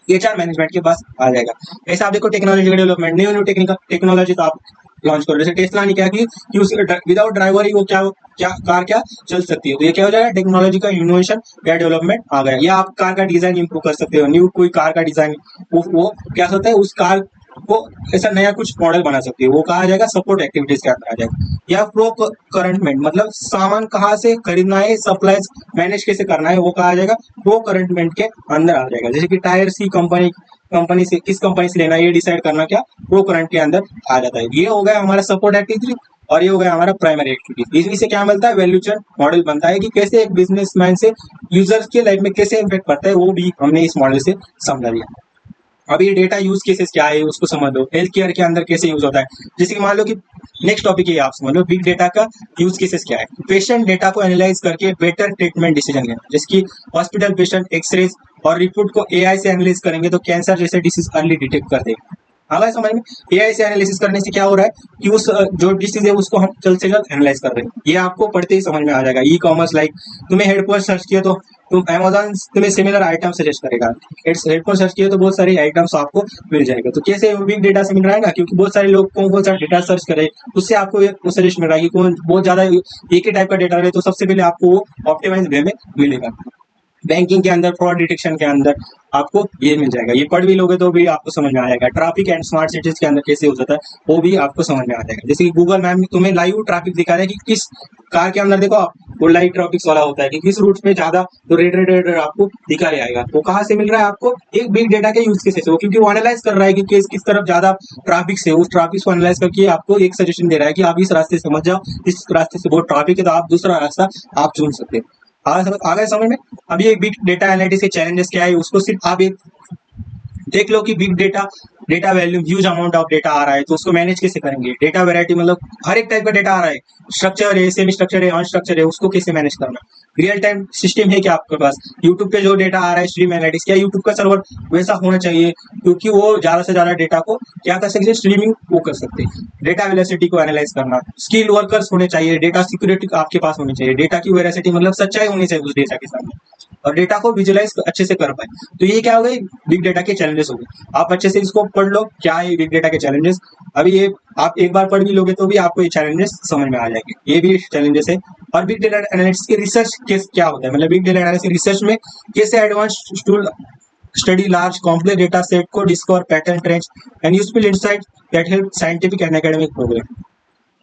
एचआर मैनेजमेंट के पास आ जाएगा। ऐसा आप देखो टेक्नोलॉजी का डेवलपमेंट, न्यू टेक्नोलॉजी तो आप लॉन्च करो। जैसे टेस्ला ने क्या की कि उस विदाउट ड्राइवर ही वो क्या क्या कार क्या चल सकती है। तो ये क्या हो जाएगा? टेक्नोलॉजी का इनोवेशन या डेवलपमेंट आ गया। या आप कार का डिजाइन इंप्रूव कर सकते हो, न्यू कोई कार का डिजाइन वो क्या होता है? उस कार को ऐसा नया कुछ मॉडल बना सकती है, वो कहा जाएगा सपोर्ट एक्टिविटीज के अंदर आ जाएगा। या प्रो करंटमेंट मतलब सामान कहाँ से खरीदना है, सप्लाईज मैनेज कैसे करना है, वो कहा जाएगा प्रो करंटमेंट के अंदर आ जाएगा। जैसे कि टायर सी कंपनी से किस कंपनी से लेना है ये डिसाइड करना क्या प्रो करंट के अंदर आ जाता है। ये हो गया हमारा सपोर्ट एक्टिविटी और ये हो गया हमारा प्राइमरी एक्टिविटी। इसी से क्या मिलता है? वैल्यू चेन मॉडल बनता है कि कैसे एक बिजनेसमैन से यूजर्स के लाइफ में कैसे इम्पैक्ट पड़ता है, वो भी हमने इस मॉडल से समझा लिया। अभी डेटा यूज केसेस क्या है उसको समझ लो, हेल्थ केयर के अंदर कैसे यूज होता है। जैसे कि मान लो कि नेक्स्ट टॉपिक है आप समझ लो बिग डेटा का यूज केसेस क्या है। पेशेंट डेटा को एनालाइज करके बेटर ट्रीटमेंट डिसीजन लेना, जैसे कि हॉस्पिटल पेशेंट एक्सरेज और रिपोर्ट को एआई से एनालाइज करेंगे तो कैंसर जैसे डिसीज अर्ली डिटेक्ट कर देगा। आगे समझ में। एआई से एनालिसिस करने से क्या हो रहा है कि उस जो डिसीज है उसको हम जल्द से जल्द एनालाइज कर रहे हैं। ये आपको पढ़ते ही समझ में आ जाएगा। ई कॉमर्स लाइक तुम्हें हेडफोन सर्च किया तो तुम अमेजोन तुम्हें सिमिलर आइटम सजेस्ट करेगा। हेडफोन सर्च किया तो बहुत सारे आइटम्स आपको मिल जाएगा। तो कैसे बिग डेटा से मिल रहा है ना, क्योंकि बहुत सारे लोग कौन कौन सा डेटा सर्च करे, उससे आपको एक सजेस्ट मिल रहा है कि कौन बहुत ज्यादा एक ही टाइप का डेटा रहे तो सबसे पहले आपको वो ऑप्टिमाइज वे में मिलेगा। बैंकिंग के अंदर फ्रॉड डिटेक्शन के अंदर आपको ये मिल जाएगा। ये पढ़ भी लोगे तो भी आपको समझ में आ जाएगा। ट्रैफिक एंड स्मार्ट सिटीज के अंदर कैसे हो जाता है वो भी आपको समझ में आ जाएगा। जैसे कि गूगल मैप में तुम्हें लाइव ट्रैफिक दिखा रहा है कि किस कार के अंदर देखो आप वो लाइव ट्रैफिक वाला होता है कि किस रूट पे ज्यादा तो रेड आपको दिखा रहेगा। वो कहाँ से मिल रहा है आपको, एक बिग डेटा के यूज केस से। वो क्योंकि वो एनालाइज कर रहा है कि किस तरफ ज्यादा ट्रैफिक से, उस ट्रैफिक को एनालाइज करके आपको एक सजेशन दे रहा है कि आप इस रास्ते से मत जाओ, इस रास्ते से बहुत ट्रैफिक है तो आप दूसरा रास्ता आप चुन सकते हैं। आगे समझ में। अब ये बिग डेटा एनालिटिक्स के चैलेंजेस क्या है उसको सिर्फ आप एक देख लो कि big data value huge amount of data आ रहा है तो उसको मैनेज कैसे करेंगे। डेटा वैरायटी मतलब हर एक टाइप का डेटा आ रहा है, स्ट्रक्चर है, सेमी स्ट्रक्चर है, अनस्ट्रक्चर है, उसको कैसे मैनेज करना। रियल टाइम सिस्टम है क्या आपके पास। यूट्यूब पे जो डेटा आ रहा है स्ट्रीम एनालिटिक्स, क्या यूट्यूब का सर्वर वैसा होना चाहिए, क्योंकि वो ज्यादा से ज्यादा डेटा को क्या कर सकते हैं, स्ट्रीमिंग वो कर सकते हैं। डेटा वेलोसिटी को एनालाइज करना, स्किल वर्कर्स होने चाहिए, डेटा सिक्योरिटी आपके पास होनी चाहिए, डेटा की वेरासिटी मतलब सच्चाई होनी चाहिए उस डेटा के सामने, और डेटा को विजुलाइज अच्छे से कर पाए। तो ये क्या हो गई, बिग डेटा के चैलेंजेस हो गए। आप अच्छे से इसको पढ़ लो क्या है बिग डेटा के चैलेंजेस। अभी ये आप एक बार पढ़ भी लोगे तो भी आपको ये चैलेंजेस समझ में आ जाएंगे। ये भी चैलेंजेस है। और बिग डेटा एनालिटिक्स के रिसर्च केस क्या होता है, मतलब बिग डेटा एनालिसिस रिसर्च में कैसे advance tool study large complex data set को discover pattern trends and useful insight that help scientific and academic programme.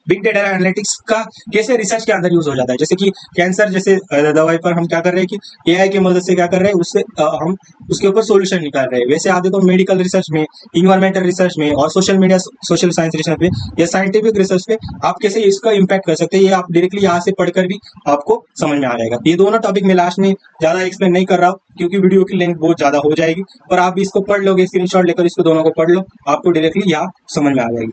Big data analytics का कैसे रिसर्च के अंदर यूज हो जाता है। जैसे कि कैंसर जैसे दवाई पर हम क्या कर रहे हैं कि एआई की मदद से क्या कर रहे हैं, उससे हम उसके ऊपर सॉल्यूशन निकाल रहे हैं। वैसे आप देखो मेडिकल रिसर्च में, इन्वायरमेंटल रिसर्च में और social media social science research में या साइंटिफिक रिसर्च में आप कैसे इसका इम्पैक्ट कर सकते हैं, ये आप डायरेक्टली यहाँ से पढ़कर भी आपको समझ में आ जाएगा। ये दोनों टॉपिक मैं लास्ट में ज्यादा एक्सप्लेन नहीं कर रहा हूँ क्योंकि वीडियो की लेंथ बहुत ज्यादा हो जाएगी, पर आप भी इसको पढ़ लोगे, स्क्रीनशॉट लेकर इसको दोनों को पढ़ लो, आपको डायरेक्टली यहाँ समझ में आ जाएगी।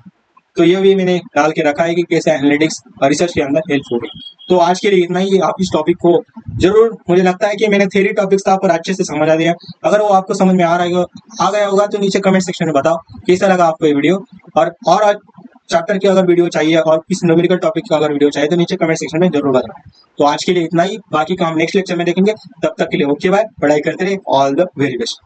तो ये भी मैंने डाल के रखा है कि कैसे एनालिटिक्स और रिसर्च के अंदर हेल्प होगी। तो आज के लिए इतना ही। आप इस टॉपिक को जरूर, मुझे लगता है कि मैंने थ्योरी टॉपिक्स था पर अच्छे से समझा दिया। अगर वो आपको समझ में आ गया होगा तो नीचे कमेंट सेक्शन में बताओ कैसा लगा आपको ये वीडियो। और चैप्टर की अगर वीडियो चाहिए और किस न्यूमेरिकल टॉपिक का अगर वीडियो चाहिए तो नीचे कमेंट सेक्शन में जरूर बताओ। तो आज के लिए इतना ही, बाकी काम नेक्स्ट लेक्चर में देखेंगे। तब तक के लिए ओके बाय, पढ़ाई करते रहे, ऑल द वेरी बेस्ट।